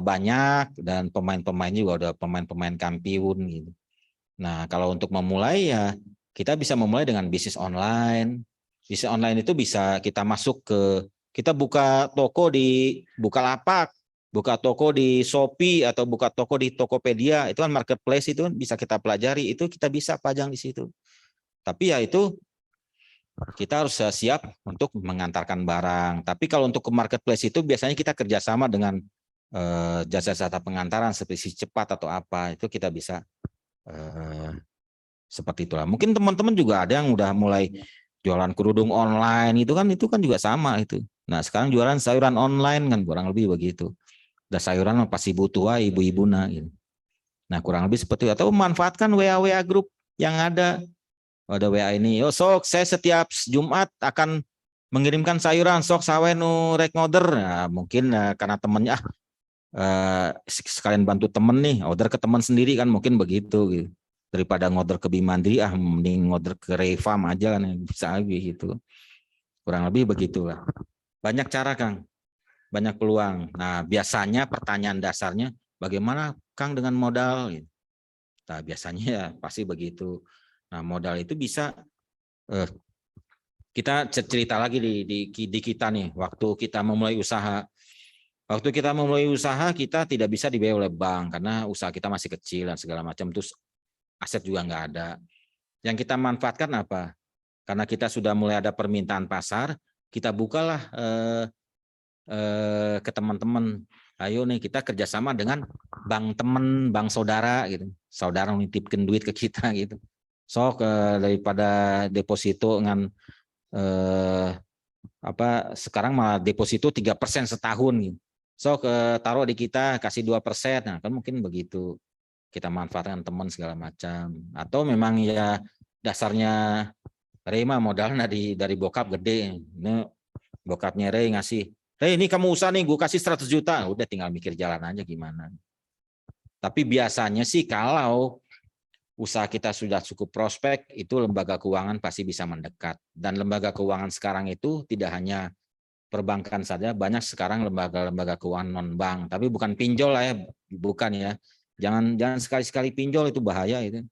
banyak dan pemain-pemain juga udah pemain-pemain kampiun gitu. Nah, kalau untuk memulai ya kita bisa memulai dengan bisnis online. Bisnis online itu bisa kita masuk kita buka toko di Bukalapak, buka toko di Shopee atau buka toko di Tokopedia, itu kan marketplace, itu bisa kita pelajari, itu kita bisa pajang di situ. Tapi ya itu kita harus siap untuk mengantarkan barang. Tapi kalau untuk ke marketplace itu biasanya kita kerjasama dengan jasa-jasa pengantaran seperti cepat atau apa, itu kita bisa seperti itulah. Mungkin teman-teman juga ada yang udah mulai jualan kerudung online, itu kan juga sama itu. Nah, sekarang jualan sayuran online kan kurang lebih begitu. Udah sayuran pasti butuh ibu-ibu gitu. Nah, kurang lebih seperti itu. Atau manfaatkan WA grup yang ada. Ada WA ini, sok saya setiap Jumat akan mengirimkan sayuran, sok sawe nu rek order. Nah, mungkin karena temennya sekalian bantu temen nih, order ke teman sendiri kan mungkin begitu gitu. Daripada ngorder ke Bimandri, mending ngorder ke Revam aja kan, bisa aja gitu. Kurang lebih begitulah. Banyak cara, Kang. Banyak peluang. Nah, biasanya pertanyaan dasarnya, bagaimana Kang dengan modal? Nah, biasanya ya pasti begitu. Nah, modal itu bisa kita cerita lagi di kita nih, waktu kita memulai usaha. Waktu kita memulai usaha, kita tidak bisa dibiayai oleh bank karena usaha kita masih kecil dan segala macam, terus aset juga nggak ada. Yang kita manfaatkan apa? Karena kita sudah mulai ada permintaan pasar, kita bukalah ke teman-teman. Ayo nih kita kerjasama dengan bank teman, bank saudara gitu. Saudara nitipkan duit ke kita gitu. Sok daripada deposito dengan sekarang malah deposito 3% setahun gitu. Sok taruh di kita kasih 2%. Nah, kan mungkin begitu. Kita manfaatkan teman segala macam. Atau memang ya dasarnya Rema modalnya dari bokap gede. Ini bokapnya Rey ngasih, ini kamu usaha nih, gue kasih 100 juta. Udah tinggal mikir jalan aja gimana. Tapi biasanya sih kalau usaha kita sudah cukup prospek, itu lembaga keuangan pasti bisa mendekat. Dan lembaga keuangan sekarang itu tidak hanya perbankan saja, banyak sekarang lembaga-lembaga keuangan non-bank. Tapi bukan pinjol lah ya, bukan ya. Jangan sekali-sekali pinjol, itu bahaya itu.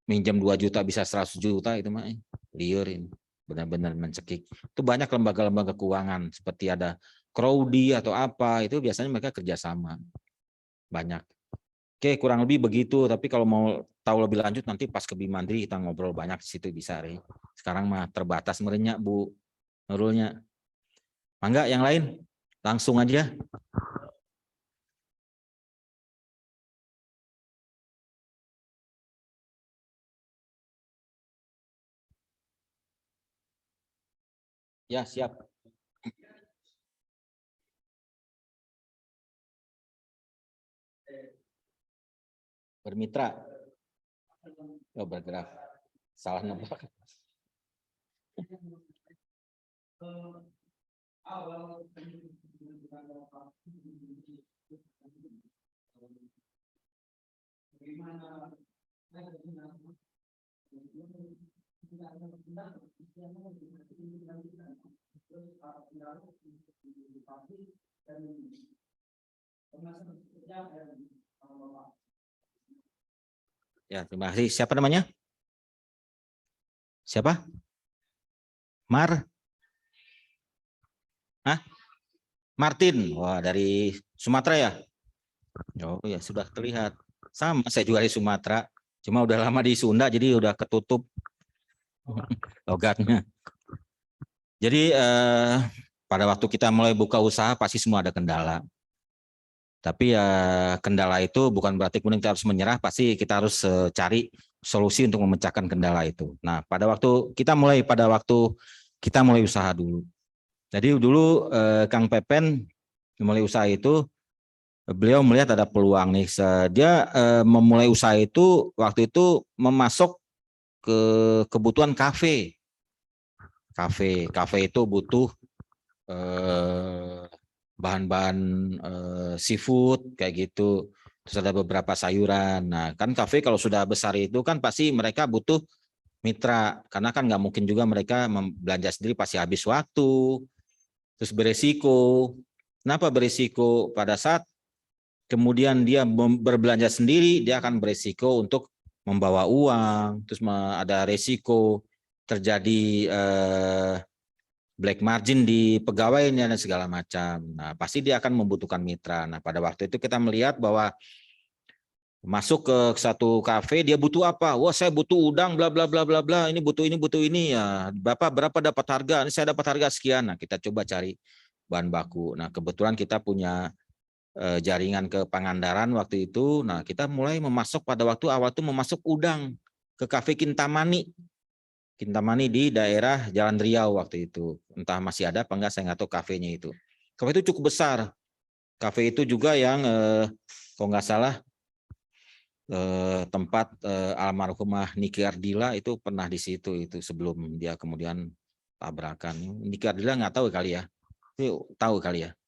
Minjam 2 juta bisa 100 juta itu mah liur ini. Benar-benar mencekik. Itu banyak lembaga-lembaga keuangan seperti ada Crowdy atau apa, itu biasanya mereka kerjasama. Banyak. Oke, kurang lebih begitu. Tapi kalau mau tahu lebih lanjut nanti pas ke Bimandri kita ngobrol banyak di situ bisa. Sekarang mah terbatas merenya Bu Nurulnya. Mangga yang lain langsung aja. Ya, siap. Bermitra. Oh, bergerak. Salah nebak. Ya, terima kasih. Siapa namanya? Siapa? Martin. Wah, dari Sumatera ya? Oh ya, sudah terlihat. Sama, saya juga di Sumatera. Cuma udah lama di Sunda, jadi udah ketutup logatnya. Jadi pada waktu kita mulai buka usaha pasti semua ada kendala. Tapi ya kendala itu bukan berarti kemudian kita harus menyerah, pasti kita harus cari solusi untuk memecahkan kendala itu. Nah, pada waktu kita mulai usaha dulu. Jadi dulu Kang Pepen memulai usaha itu, beliau melihat ada peluang nih. Dia memulai usaha itu waktu itu memasok ke kebutuhan kafe. Kafe itu butuh bahan-bahan seafood kayak gitu. Terus ada beberapa sayuran. Nah, kan kafe kalau sudah besar itu kan pasti mereka butuh mitra, karena kan nggak mungkin juga mereka belanja sendiri, pasti habis waktu, terus beresiko. Kenapa beresiko? Pada saat kemudian dia berbelanja sendiri, dia akan beresiko untuk membawa uang, terus ada resiko terjadi black margin di pegawainya dan segala macam. Nah, pasti dia akan membutuhkan mitra. Nah, pada waktu itu kita melihat bahwa masuk ke satu kafe, dia butuh apa? Wah, saya butuh udang, bla bla bla bla bla. Ini butuh ini ya. Bapak berapa dapat harga? Ini saya dapat harga sekian. Nah, kita coba cari bahan baku. Nah, kebetulan kita punya jaringan ke Pangandaran waktu itu. Nah, kita mulai memasok pada waktu awal itu memasok udang ke kafe Kintamani. Kintamani di daerah Jalan Riau waktu itu. Entah masih ada apa enggak, saya nggak tahu kafenya itu. Kafe itu cukup besar. Kafe itu juga yang kalau nggak salah tempat almarhumah Niki Ardila itu pernah di situ itu sebelum dia kemudian tabrakan. Niki Ardila nggak tahu kali ya. Itu tahu kali ya.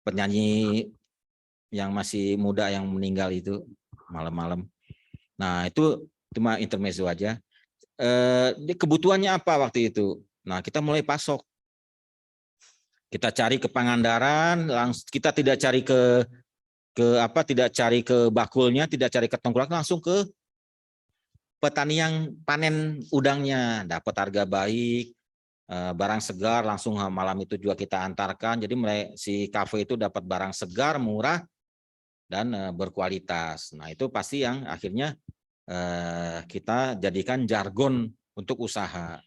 Penyanyi yang masih muda yang meninggal itu malam-malam. Nah, itu cuma intermezzo aja. Kebutuhannya apa waktu itu? Nah, kita mulai pasok. Kita cari ke Pangandaran, kita tidak cari tidak cari ke bakulnya, tidak cari ke tengkulak, langsung ke petani yang panen udangnya, dapat harga baik, barang segar, langsung malam itu juga kita antarkan. Jadi si kafe itu dapat barang segar, murah, dan berkualitas. Nah, itu pasti yang akhirnya kita jadikan jargon untuk usaha.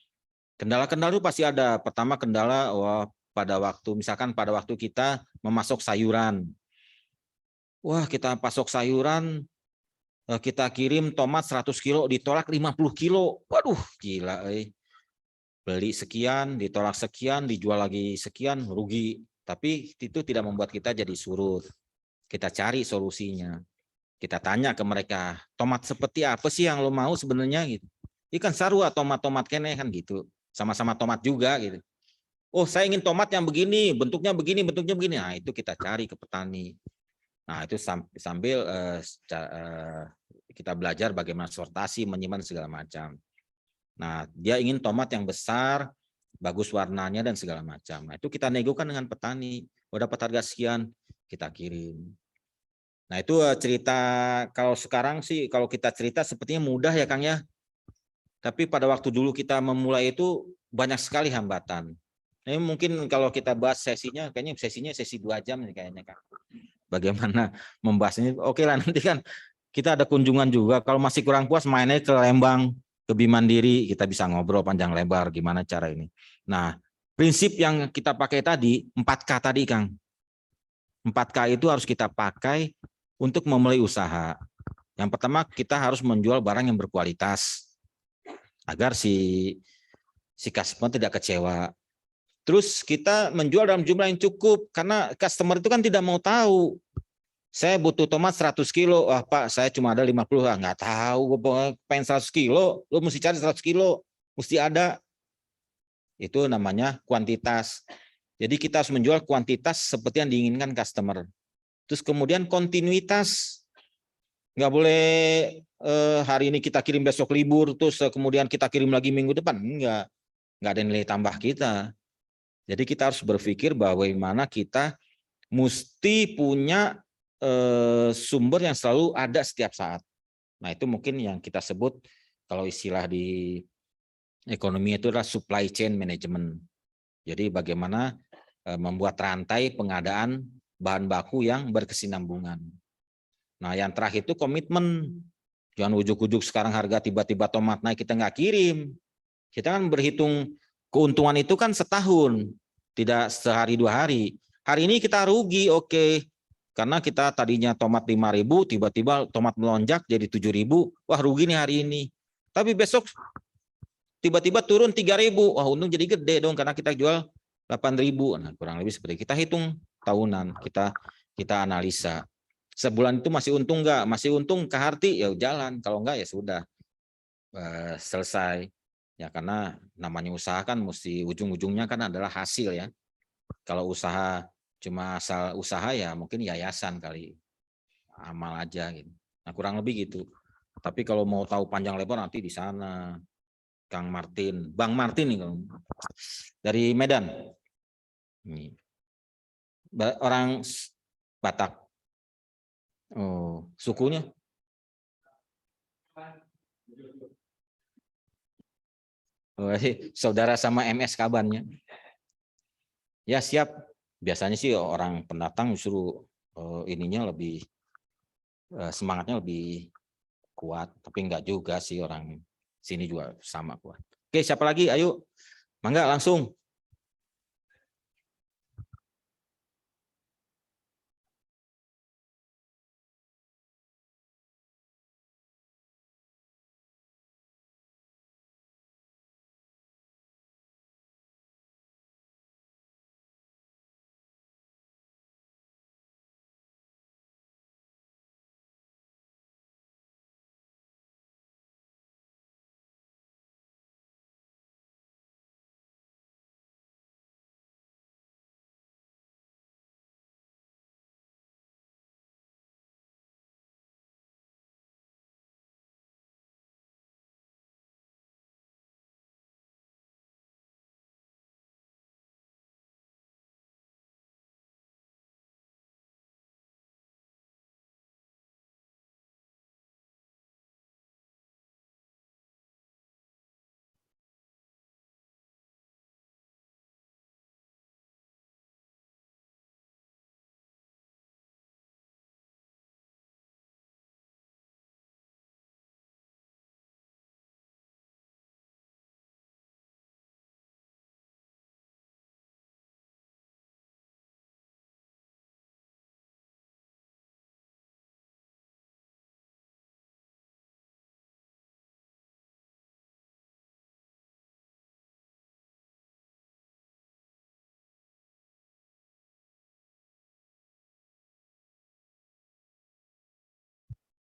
Kendala-kendala itu pasti ada. Pertama kendala, pada waktu kita memasok sayuran. Wah, kita pasok sayuran, kita kirim tomat 100 kilo, ditolak 50 kilo. Waduh, gila. Beli sekian, ditolak sekian, dijual lagi sekian, rugi. Tapi itu tidak membuat kita jadi surut. Kita cari solusinya. Kita tanya ke mereka, tomat seperti apa sih yang lo mau sebenarnya gitu. Ikan sarua tomat kene kan gitu. Sama-sama tomat juga gitu. Oh, saya ingin tomat yang begini, bentuknya begini, bentuknya begini. Nah, itu kita cari ke petani. Nah, itu sambil kita belajar bagaimana sortasi, menyimpan segala macam. Nah, dia ingin tomat yang besar, bagus warnanya dan segala macam. Nah, itu kita negokan dengan petani. Oh, dapat harga sekian, kita kirim. Nah, itu cerita, kalau sekarang sih kalau kita cerita sepertinya mudah ya Kang ya. Tapi pada waktu dulu kita memulai itu banyak sekali hambatan. Ini mungkin kalau kita bahas sesinya, kayaknya sesi 2 jam nih kayaknya Kang. Bagaimana membahasnya? Oke lah, nanti kan kita ada kunjungan juga. Kalau masih kurang puas mainnya ke Lembang, ke Bimandiri, kita bisa ngobrol panjang lebar gimana cara ini. Nah, prinsip yang kita pakai tadi, 4K tadi Kang. 4K itu harus kita pakai untuk memulai usaha. Yang pertama, kita harus menjual barang yang berkualitas agar si customer tidak kecewa. Terus kita menjual dalam jumlah yang cukup karena customer itu kan tidak mau tahu Saya butuh tomat 100 kilo. Wah Pak, saya cuma ada 50. Ah, nggak tahu, gue pengen 100 kilo. Lu mesti cari 100 kilo. Mesti ada. Itu namanya kuantitas. Jadi kita harus menjual kuantitas seperti yang diinginkan customer. Terus kemudian kontinuitas. Nggak boleh hari ini kita kirim besok libur, terus kemudian kita kirim lagi minggu depan. Nggak ada nilai tambah kita. Jadi kita harus berpikir bahwa bagaimana kita mesti punya sumber yang selalu ada setiap saat. Nah itu mungkin yang kita sebut kalau istilah di ekonomi itu adalah supply chain management. Jadi bagaimana membuat rantai pengadaan bahan baku yang berkesinambungan. Nah yang terakhir itu komitmen. Jangan ujuk-ujuk sekarang harga tiba-tiba tomat naik kita nggak kirim. Kita kan berhitung keuntungan itu kan setahun, tidak sehari 2 hari. Hari ini kita rugi, oke. Karena kita tadinya tomat 5.000, tiba-tiba tomat melonjak jadi 7.000, wah rugi nih hari ini. Tapi besok tiba-tiba turun 3.000, wah untung jadi gede dong karena kita jual 8.000. Nah, kurang lebih seperti itu. Kita hitung tahunan, kita analisa. Sebulan itu masih untung nggak? Masih untung ke Harti ya jalan, kalau enggak ya sudah selesai. Ya karena namanya usaha kan mesti ujung-ujungnya kan adalah hasil ya. Kalau usaha cuma asal usaha ya mungkin yayasan kali, amal aja gitu. Nah kurang lebih gitu. Tapi kalau mau tahu panjang lebar nanti di sana Kang Martin, Bang Martin nih dari Medan. Nih. Orang Batak. Oh, sukunya? Oh, saudara sama MS kabarnya. Ya siap. Biasanya sih orang pendatang justru ininya lebih semangatnya lebih kuat, tapi enggak juga sih orang sini juga sama kuat. Oke, siapa lagi? Ayo. Mangga langsung.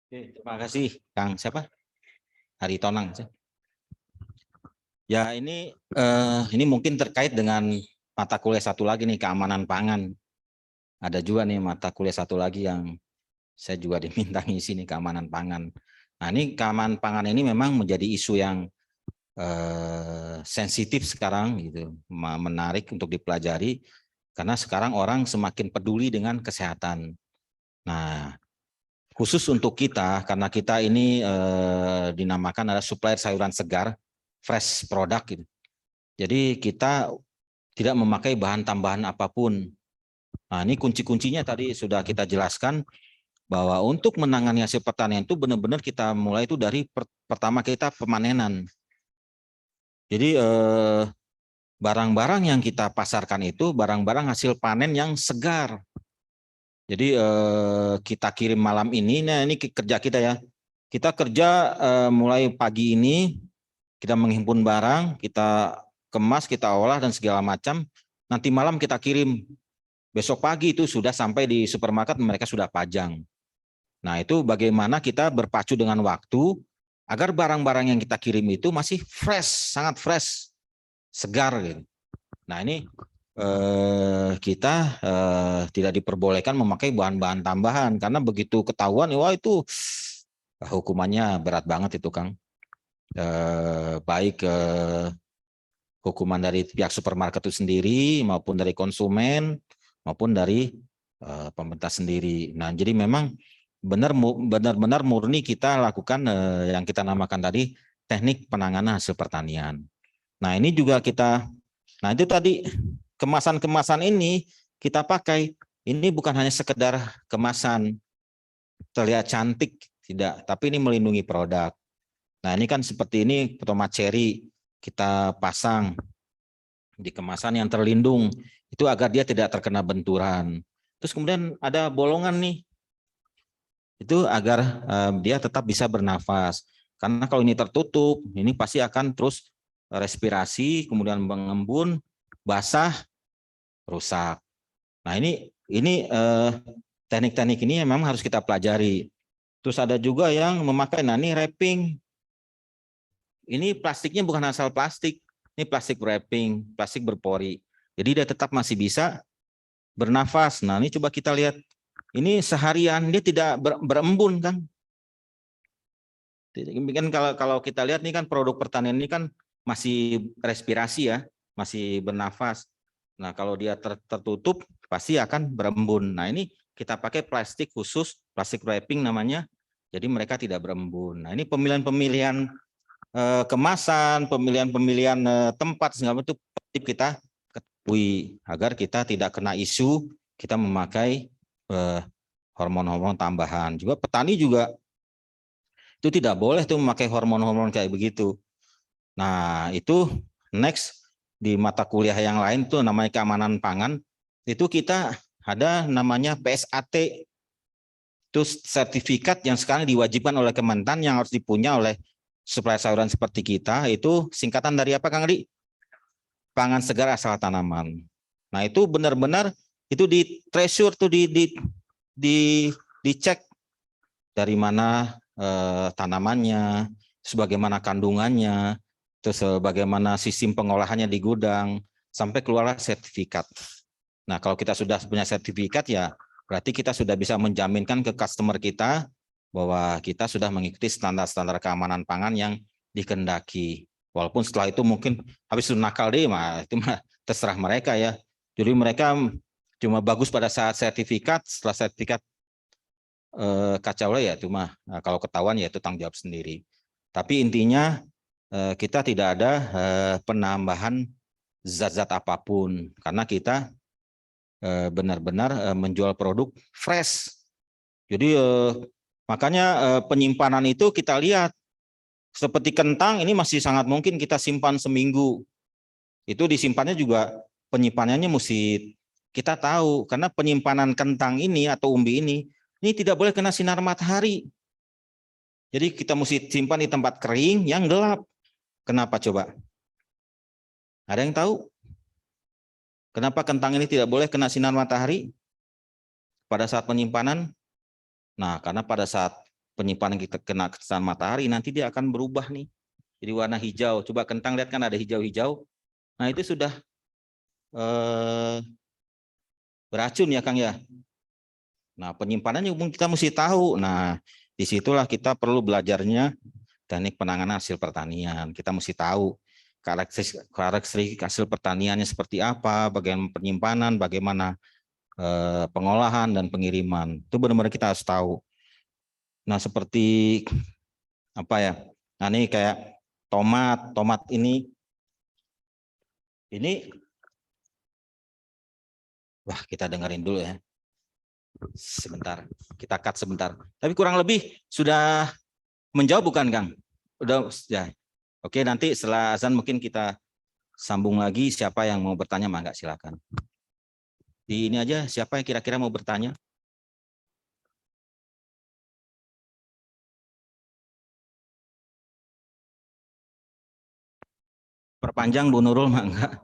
Oke, terima kasih Kang siapa? Hari Tonang. Ya ini mungkin terkait dengan mata kuliah satu lagi nih keamanan pangan. Ada juga nih mata kuliah satu lagi yang saya juga diminta ngisi nih keamanan pangan. Nah ini keamanan pangan ini memang menjadi isu yang sensitif sekarang gitu, menarik untuk dipelajari karena sekarang orang semakin peduli dengan kesehatan. Nah khusus untuk kita karena kita ini dinamakan adalah supplier sayuran segar, fresh product gitu. Jadi kita tidak memakai bahan tambahan apapun. Nah ini kunci-kuncinya tadi sudah kita jelaskan bahwa untuk menangani hasil pertanian itu benar-benar kita mulai itu dari pertama kita pemanenan. Jadi barang-barang yang kita pasarkan itu barang-barang hasil panen yang segar. Jadi kita kirim malam ini, nah ini kerja kita ya. Kita kerja mulai pagi ini, kita menghimpun barang, kita kemas, kita olah dan segala macam. Nanti malam kita kirim. besok pagi itu sudah sampai di supermarket, mereka sudah pajang. Nah, itu bagaimana kita berpacu dengan waktu agar barang-barang yang kita kirim itu masih fresh, sangat fresh, segar gitu. Nah, ini kita tidak diperbolehkan memakai bahan-bahan tambahan karena begitu ketahuan, wah itu hukumannya berat banget itu, Kang. Baik hukuman dari pihak supermarket itu sendiri maupun dari konsumen maupun dari pemerintah sendiri. Nah, jadi memang benar-benar murni kita lakukan yang kita namakan tadi teknik penanganan hasil pertanian. Nah, ini juga kita, nah itu tadi kemasan-kemasan ini kita pakai, ini bukan hanya sekedar kemasan terlihat cantik, tidak, tapi ini melindungi produk. Nah, ini kan seperti ini tomat cherry kita pasang di kemasan yang terlindung, itu agar dia tidak terkena benturan. Terus kemudian ada bolongan nih, itu agar dia tetap bisa bernafas. Karena kalau ini tertutup, ini pasti akan terus respirasi, kemudian mengembun, basah, rusak. Nah, ini teknik-teknik ini memang harus kita pelajari. Terus ada juga yang memakai, nah ini wrapping. Ini plastiknya bukan asal plastik, ini plastik wrapping, plastik berpori. Jadi dia tetap masih bisa bernafas. Nah, ini coba kita lihat. Ini seharian dia tidak berembun, kan? Kan kalau kita lihat nih kan produk pertanian ini kan masih respirasi ya, masih bernafas. Nah, kalau dia tertutup pasti akan berembun. Nah, ini kita pakai plastik khusus, plastik wrapping namanya. Jadi mereka tidak berembun. Nah, ini pemilihan-pemilihan kemasan, pemilihan-pemilihan tempat segala itu kita ketahui agar kita tidak kena isu kita memakai hormon-hormon tambahan. Juga petani juga itu tidak boleh tuh memakai hormon-hormon kayak begitu. Nah, itu next di mata kuliah yang lain tuh namanya keamanan pangan, itu kita ada namanya PSAT. Itu sertifikat yang sekarang diwajibkan oleh Kementan yang harus dipunya oleh supplier sayuran seperti kita. Itu singkatan dari apa, Kang Ri? Pangan segar asal tanaman. Nah, itu benar-benar itu di treasure tuh dicek dari mana tanamannya, sebagaimana kandungannya, terus bagaimana sistem pengolahannya di gudang, sampai keluarlah sertifikat. Nah, kalau kita sudah punya sertifikat ya berarti kita sudah bisa menjaminkan ke customer kita bahwa kita sudah mengikuti standar-standar keamanan pangan yang dikehendaki. Walaupun setelah itu mungkin habis itu nakal deh, itu mah terserah mereka ya. Jadi mereka cuma bagus pada saat sertifikat, setelah sertifikat kacau lah ya, cuma kalau ketahuan ya itu tanggung jawab sendiri. Tapi intinya kita tidak ada penambahan zat-zat apapun karena kita benar-benar menjual produk fresh. Jadi makanya penyimpanan itu kita lihat seperti kentang ini masih sangat mungkin kita simpan seminggu. Itu disimpannya juga penyimpanannya mesti kita tahu karena penyimpanan kentang ini atau umbi ini tidak boleh kena sinar matahari. Jadi kita mesti simpan di tempat kering yang gelap. Kenapa coba? Ada yang tahu? Kenapa kentang ini tidak boleh kena sinar matahari pada saat penyimpanan? Nah, karena pada saat penyimpanan kita kena sinar matahari, nanti dia akan berubah nih. Jadi warna hijau. Coba kentang lihat kan ada hijau-hijau. Nah, itu sudah beracun ya, Kang ya. Nah, penyimpanannya kita mesti tahu. Nah, disitulah kita perlu belajarnya teknik penanganan hasil pertanian. Kita mesti tahu karakteristik hasil pertaniannya seperti apa, bagaimana penyimpanan, bagaimana pengolahan dan pengiriman. Itu benar-benar kita harus tahu. Nah, seperti apa ya? Nah, ini kayak tomat ini wah, kita dengerin dulu ya. Sebentar, kita cut sebentar. Tapi kurang lebih sudah menjawab bukan, Kang? Udah ya. Oke, nanti setelah azan mungkin kita sambung lagi. Siapa yang mau bertanya, mangga silakan. Di ini aja, siapa yang kira-kira mau bertanya? Perpanjang Bu Nurul, mangga.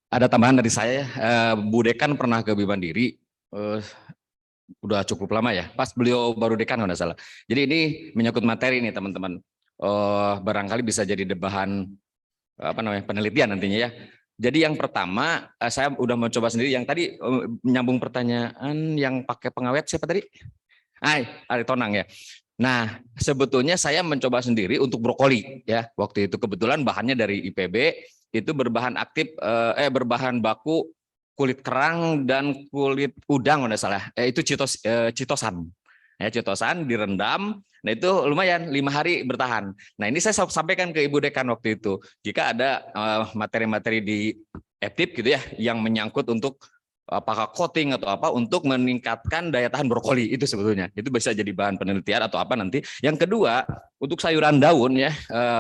Ada tambahan dari saya, Bu Dekan pernah ke Bimandiri, udah cukup lama ya, pas beliau baru dekan kalau nggak salah. Jadi ini menyangkut materi nih teman-teman. Barangkali bisa jadi bahan apa namanya penelitian nantinya ya. Jadi yang pertama saya udah mencoba sendiri. Yang tadi menyambung pertanyaan yang pakai pengawet siapa tadi? Ari Tonang ya. Nah sebetulnya saya mencoba sendiri untuk brokoli ya. Waktu itu kebetulan bahannya dari IPB itu berbahan aktif berbahan baku kulit kerang dan kulit udang kalau nggak salah. Itu citosan. Ya, citosan direndam. Nah itu lumayan 5 hari bertahan. Nah ini saya sampaikan ke Ibu Dekan waktu itu. Jika ada materi-materi di EPTIP gitu ya yang menyangkut untuk apakah coating atau apa untuk meningkatkan daya tahan brokoli itu sebetulnya. Itu bisa jadi bahan penelitian atau apa nanti. Yang kedua, untuk sayuran daun ya,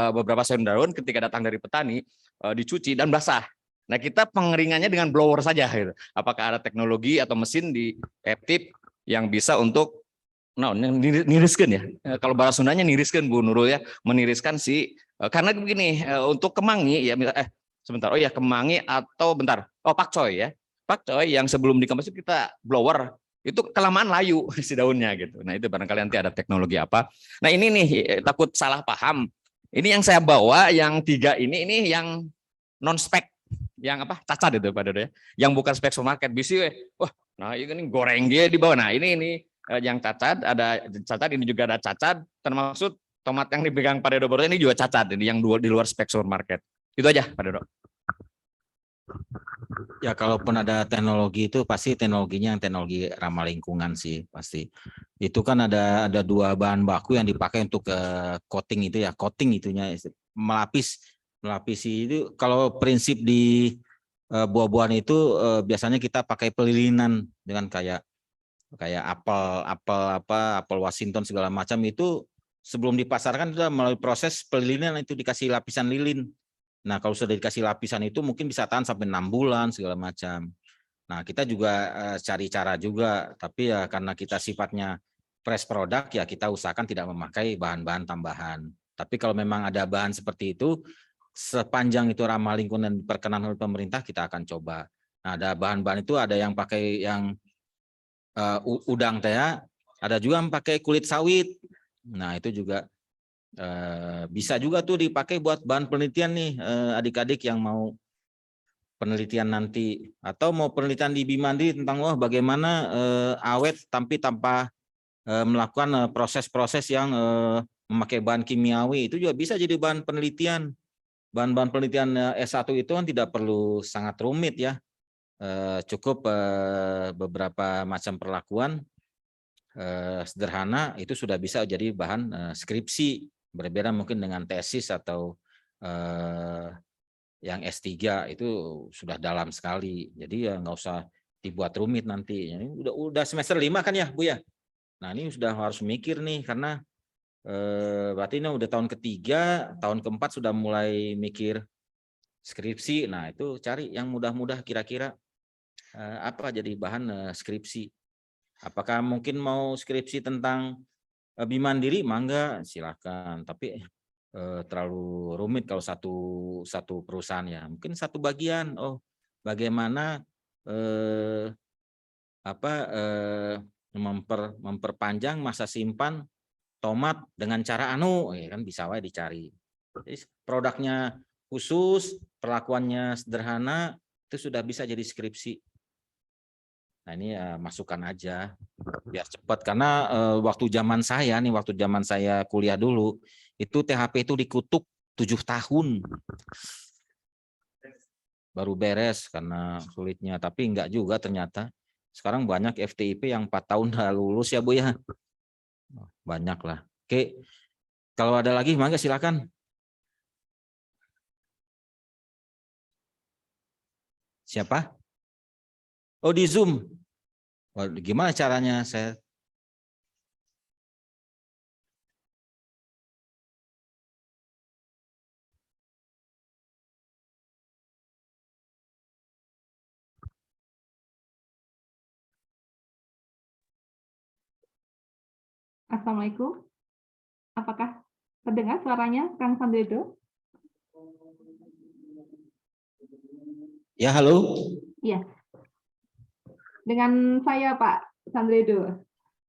beberapa sayuran daun ketika datang dari petani dicuci dan basah. Nah, kita pengeringannya dengan blower saja gitu. Apakah ada teknologi atau mesin di EPTIP yang bisa untuk niriskan ya. Kalau bahasa Sundanya niriskan Bu Nurul ya, meniriskan karena begini, untuk kemangi ya sebentar. Oh ya, kemangi atau bentar. Oh, pakcoy ya. Pakcoy yang sebelum dikemas kita blower itu kelamaan layu si daunnya gitu. Nah, itu barangkali nanti ada teknologi apa. Nah, ini nih takut salah paham. Ini yang saya bawa yang 3 ini yang non spek, yang apa? Cacat itu Pak Dodo ya. Yang bukan spek supermarket bisi wah, nah ini goreng dia di bawah. Nah, ini yang cacat, ada cacat, ini juga ada cacat, termasuk tomat yang dipegang Pak Dodo ini juga cacat, ini yang di luar spek supermarket. Itu aja Pak Dodo. Ya, kalaupun ada teknologi itu pasti teknologinya yang teknologi ramah lingkungan sih pasti. Itu kan ada 2 bahan baku yang dipakai untuk coating itu ya, coating itunya melapisi itu. Kalau prinsip di buah-buahan itu biasanya kita pakai pelilinan dengan kayak apel Washington segala macam itu sebelum dipasarkan sudah melalui proses pelilinan, itu dikasih lapisan lilin. Nah, kalau sudah dikasih lapisan itu mungkin bisa tahan sampai 6 bulan segala macam. Nah, kita juga cari cara juga, tapi ya karena kita sifatnya fresh product ya kita usahakan tidak memakai bahan-bahan tambahan. Tapi kalau memang ada bahan seperti itu, sepanjang itu ramah lingkungan dan diperkenan oleh pemerintah, kita akan coba. Nah, ada bahan-bahan itu ada yang pakai yang udang teh, ada juga yang pakai kulit sawit. Nah, itu juga bisa juga tuh dipakai buat bahan penelitian nih adik-adik yang mau penelitian nanti atau mau penelitian di Bimandiri tentang bagaimana awet tapi tanpa melakukan proses-proses yang memakai bahan kimiawi, itu juga bisa jadi bahan penelitian. Bahan-bahan penelitian S1 itu kan tidak perlu sangat rumit ya, cukup beberapa macam perlakuan sederhana itu sudah bisa jadi bahan skripsi. Berbeda mungkin dengan tesis atau yang S3 itu sudah dalam sekali. Jadi ya nggak usah dibuat rumit nanti. Ini udah semester 5 kan ya, Bu ya? Nah, ini sudah harus mikir nih karena berarti ini udah tahun ketiga, tahun keempat sudah mulai mikir skripsi. Nah, itu cari yang mudah-mudah kira-kira apa jadi bahan skripsi. Apakah mungkin mau skripsi tentang Bimandiri, mangga silakan. Tapi terlalu rumit kalau satu perusahaan ya. Mungkin satu bagian. Oh, bagaimana memperpanjang masa simpan tomat dengan cara ya kan bisa wae dicari. Jadi produknya khusus, perlakuannya sederhana, itu sudah bisa jadi skripsi. Nah, ini masukan aja biar cepat karena waktu zaman saya kuliah dulu itu THP itu dikutuk 7 tahun baru beres karena sulitnya, tapi enggak juga ternyata. Sekarang banyak FTIP yang 4 tahun udah lulus ya Bu ya. Banyak lah. Oke. Kalau ada lagi mangga silakan. Siapa? Oh, di Zoom. Gimana caranya saya? Assalamualaikum. Apakah terdengar suaranya, Kang Sandedo? Ya, halo. Iya. Dengan saya Pak Sandredo.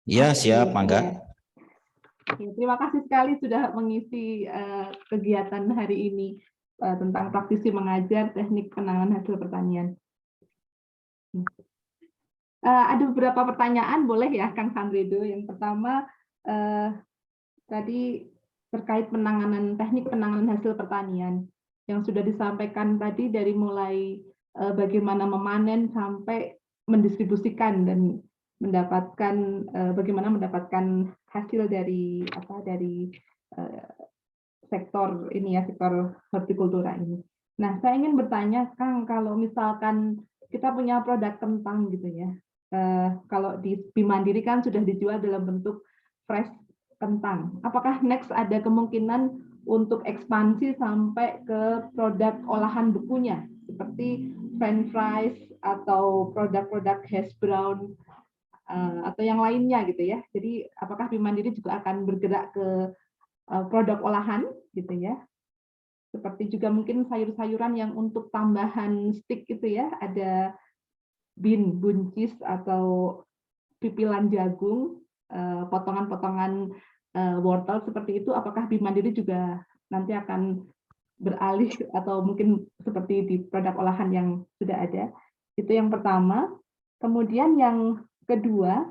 Ya, Oke, siap, Mangga. iya. Ya, terima kasih sekali sudah mengisi kegiatan hari ini tentang praktisi mengajar teknik penanganan hasil pertanian. Ada beberapa pertanyaan, boleh ya Kang Sandredo? Yang pertama, tadi terkait teknik penanganan hasil pertanian yang sudah disampaikan tadi, dari mulai bagaimana memanen sampai mendistribusikan dan mendapatkan bagaimana mendapatkan hasil dari sektor ini ya, sektor hortikultura ini. Nah, saya ingin bertanya, Kang, kalau misalkan kita punya produk kentang gitu ya, kalau di Bimandiri kan sudah dijual dalam bentuk fresh kentang. Apakah next ada kemungkinan untuk ekspansi sampai ke produk olahan bekunya, seperti French fries atau produk-produk hash brown atau yang lainnya gitu ya? Jadi apakah Bimandiri juga akan bergerak ke produk olahan gitu ya, seperti juga mungkin sayur-sayuran yang untuk tambahan stik gitu ya, ada buncis atau pipilan jagung, potongan-potongan wortel seperti itu. Apakah Bimandiri juga nanti akan beralih atau mungkin seperti di produk olahan yang sudah ada? Itu yang pertama. Kemudian yang kedua,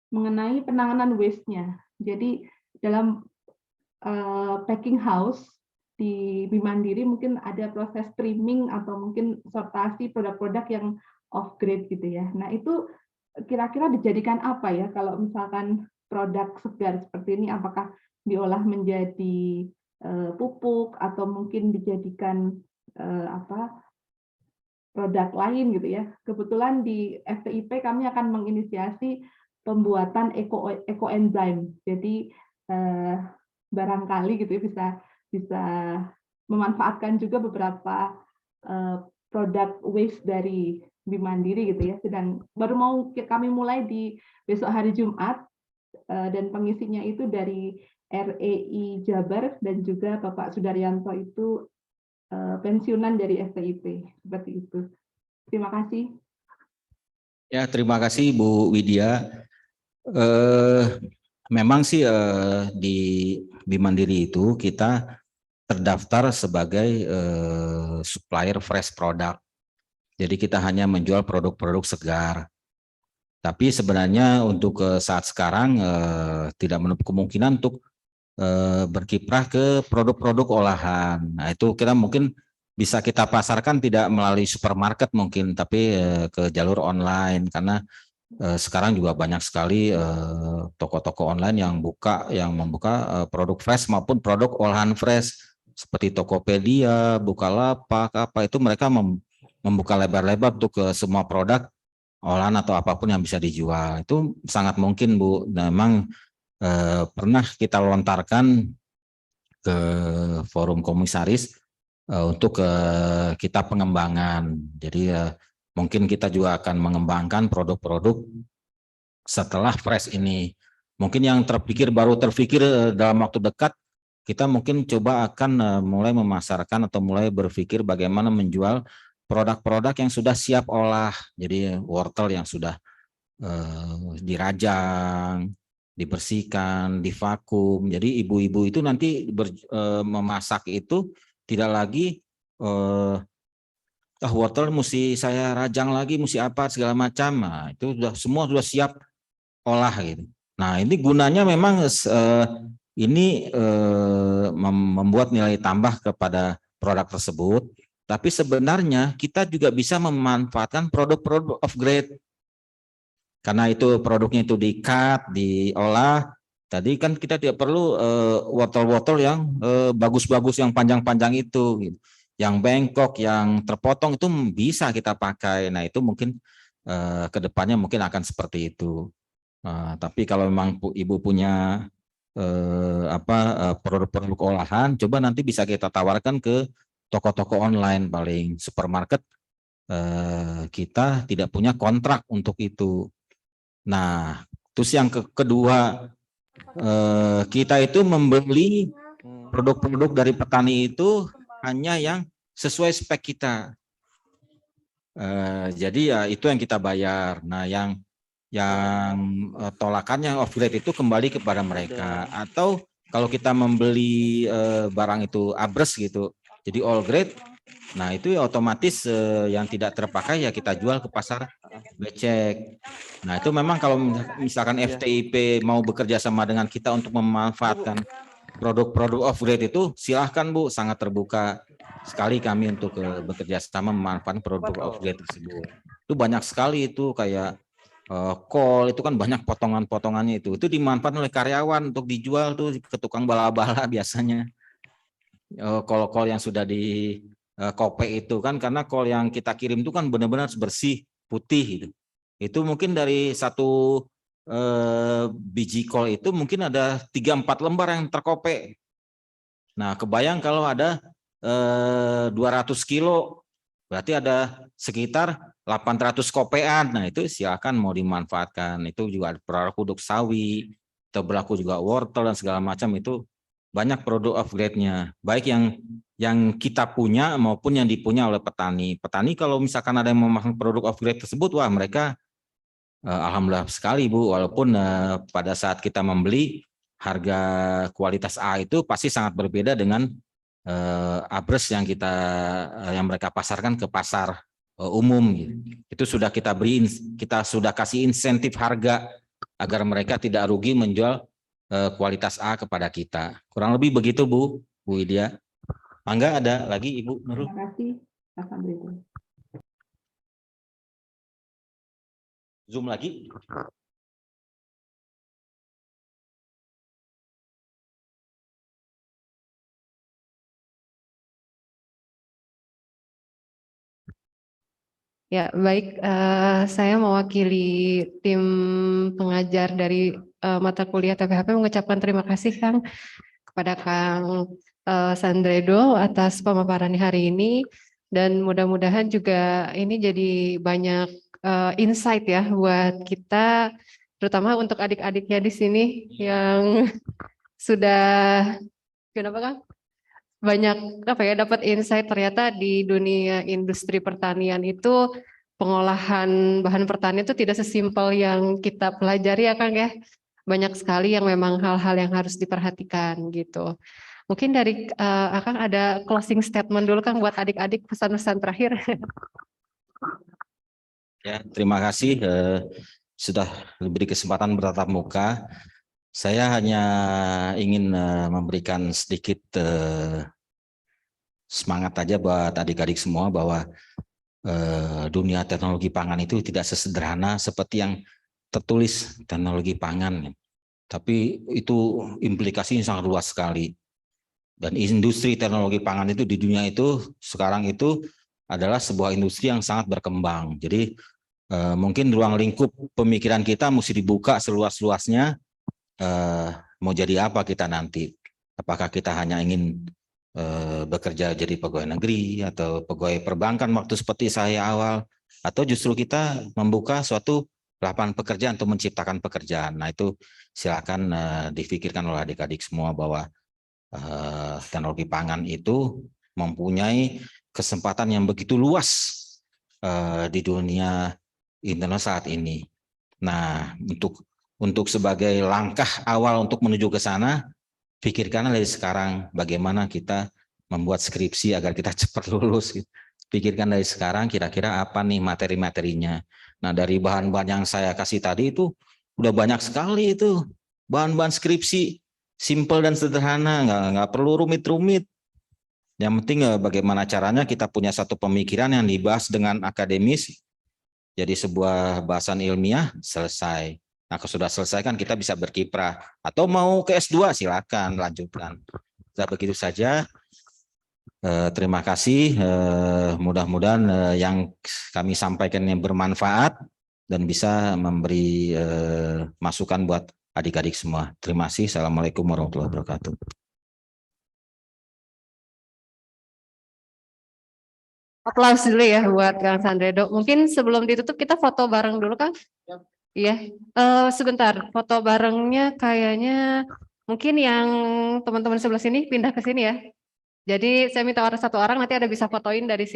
mengenai penanganan waste-nya. Jadi dalam packing house di Bimandiri mungkin ada proses trimming atau mungkin sortasi produk-produk yang off grade gitu ya. Nah, itu kira-kira dijadikan apa ya kalau misalkan produk segar seperti ini, apakah diolah menjadi pupuk atau mungkin dijadikan produk lain gitu ya. Kebetulan di FTIP kami akan menginisiasi pembuatan ekoenzim. Jadi barangkali gitu ya, bisa memanfaatkan juga beberapa produk waste dari Bimandiri gitu ya. Sedang baru mau kami mulai di besok hari Jumat, dan pengisinya itu dari REI Jabar dan juga Bapak Sudaryanto itu pensiunan dari FTIP, seperti itu. Terima kasih. Ya, terima kasih Bu Widya. Memang sih di Bimandiri itu kita terdaftar sebagai supplier fresh product. Jadi kita hanya menjual produk-produk segar. Tapi sebenarnya untuk saat sekarang tidak menutup kemungkinan untuk berkiprah ke produk-produk olahan. Nah, itu kita mungkin bisa kita pasarkan tidak melalui supermarket mungkin, tapi ke jalur online, karena sekarang juga banyak sekali toko-toko online yang membuka produk fresh maupun produk olahan fresh seperti Tokopedia, Bukalapak, apa itu mereka membuka lebar-lebar untuk ke semua produk olahan atau apapun yang bisa dijual. Itu sangat mungkin, Bu. Memang pernah kita lontarkan ke forum komisaris untuk kita pengembangan. Jadi mungkin kita juga akan mengembangkan produk-produk setelah fresh ini. Mungkin yang baru terpikir dalam waktu dekat, kita mungkin coba akan mulai memasarkan atau mulai berpikir bagaimana menjual produk-produk yang sudah siap olah. Jadi wortel yang sudah dirajang, dibersihkan, divakum. Jadi ibu-ibu itu nanti memasak itu tidak lagi wortel mesti saya rajang lagi, mesti apa segala macam. Nah, itu semua sudah siap olah gitu. Nah, ini gunanya memang ini membuat nilai tambah kepada produk tersebut. Tapi sebenarnya kita juga bisa memanfaatkan produk-produk off grade. Karena itu produknya itu di-cut, diolah. Tadi kan kita tidak perlu wortel-wortel yang bagus-bagus, yang panjang-panjang itu, gitu. Yang bengkok, yang terpotong itu bisa kita pakai. Nah, itu mungkin ke depannya mungkin akan seperti itu. Tapi kalau memang Ibu punya produk-produk olahan, coba nanti bisa kita tawarkan ke toko-toko online. Paling supermarket kita tidak punya kontrak untuk itu. Nah, terus yang kedua, kita itu membeli produk-produk dari petani itu hanya yang sesuai spek kita. Jadi ya itu yang kita bayar. Nah, yang tolakannya off-grade itu kembali kepada mereka. Atau kalau kita membeli barang itu abres gitu, jadi all grade, nah itu ya otomatis yang tidak terpakai ya kita jual ke pasar becek. Nah itu memang kalau misalkan FTIP mau bekerja sama dengan kita untuk memanfaatkan produk-produk off-grade itu, silahkan Bu, sangat terbuka sekali kami untuk bekerja sama memanfaatkan produk off-grade tersebut. Itu banyak sekali itu kayak kol itu kan banyak potongan-potongannya itu dimanfaatkan oleh karyawan untuk dijual tuh ke tukang bala-bala biasanya. Kol-kol yang sudah di kope itu kan, karena kol yang kita kirim itu kan benar-benar bersih putih gitu. Itu mungkin dari satu biji kol itu mungkin ada 3-4 lembar yang terkope. Nah, kebayang kalau ada 200 kilo, berarti ada sekitar 800 kopean. Nah, itu silakan mau dimanfaatkan. Itu juga ada produk sawi, atau berlaku juga wortel dan segala macam, itu banyak produk off-grade-nya. Baik yang kita punya maupun yang dipunya oleh petani. Petani kalau misalkan ada yang memasang produk off-grade tersebut, wah mereka alhamdulillah sekali Bu, walaupun pada saat kita membeli harga kualitas A itu pasti sangat berbeda dengan abres yang mereka pasarkan ke pasar umum gitu. Itu sudah kita sudah kasih insentif harga agar mereka tidak rugi menjual kualitas A kepada kita. Kurang lebih begitu Bu Widya. Mangga ada lagi Ibu Nurul? Terima kasih Pak Sandrito. Zoom lagi. Ya, baik. Saya mewakili tim pengajar dari mata kuliah TPHP mengucapkan terima kasih Kang kepada Kang Sandredo atas pemaparannya hari ini, dan mudah-mudahan juga ini jadi banyak insight ya buat kita, terutama untuk adik-adiknya di sini yang sudah kenapa Kang? Banyak dapat insight ternyata di dunia industri pertanian itu pengolahan bahan pertanian itu tidak sesimpel yang kita pelajari ya Kang ya. Banyak sekali yang memang hal-hal yang harus diperhatikan gitu. Mungkin dari Akang ada closing statement dulu Kang buat adik-adik, pesan-pesan terakhir. Ya, terima kasih sudah diberi kesempatan bertatap muka. Saya hanya ingin memberikan sedikit semangat aja buat adik-adik semua bahwa dunia teknologi pangan itu tidak sesederhana seperti yang tertulis teknologi pangan. Tapi itu implikasinya sangat luas sekali. Dan industri teknologi pangan itu di dunia itu sekarang itu adalah sebuah industri yang sangat berkembang. Jadi mungkin ruang lingkup pemikiran kita mesti dibuka seluas-luasnya. Mau jadi apa kita nanti? Apakah kita hanya ingin bekerja jadi pegawai negeri atau pegawai perbankan waktu seperti saya awal, atau justru kita membuka suatu lapangan pekerjaan untuk menciptakan pekerjaan. Nah itu silakan difikirkan oleh adik-adik semua bahwa teknologi pangan itu mempunyai kesempatan yang begitu luas di dunia internet saat ini. Nah untuk sebagai langkah awal untuk menuju ke sana, pikirkan dari sekarang bagaimana kita membuat skripsi agar kita cepat lulus. Pikirkan dari sekarang kira-kira apa nih materi-materinya. Nah dari bahan-bahan yang saya kasih tadi itu udah banyak sekali itu bahan-bahan skripsi, simple dan sederhana, nggak perlu rumit-rumit. Yang penting bagaimana caranya kita punya satu pemikiran yang dibahas dengan akademis, jadi sebuah bahasan ilmiah, selesai. Nah, kalau sudah selesai kan kita bisa berkiprah. Atau mau ke S2, silakan lanjutkan. Nah, begitu saja. Terima kasih. Mudah-mudahan yang kami sampaikan yang bermanfaat dan bisa memberi masukan buat adik-adik semua. Terima kasih. Assalamualaikum warahmatullahi wabarakatuh. Aplaus dulu ya buat Kang Sandredo. Mungkin sebelum ditutup kita foto bareng dulu Kang. Iya, sebentar, foto barengnya kayaknya mungkin yang teman-teman sebelah sini pindah ke sini ya. Jadi saya minta satu orang nanti ada bisa fotoin dari sini.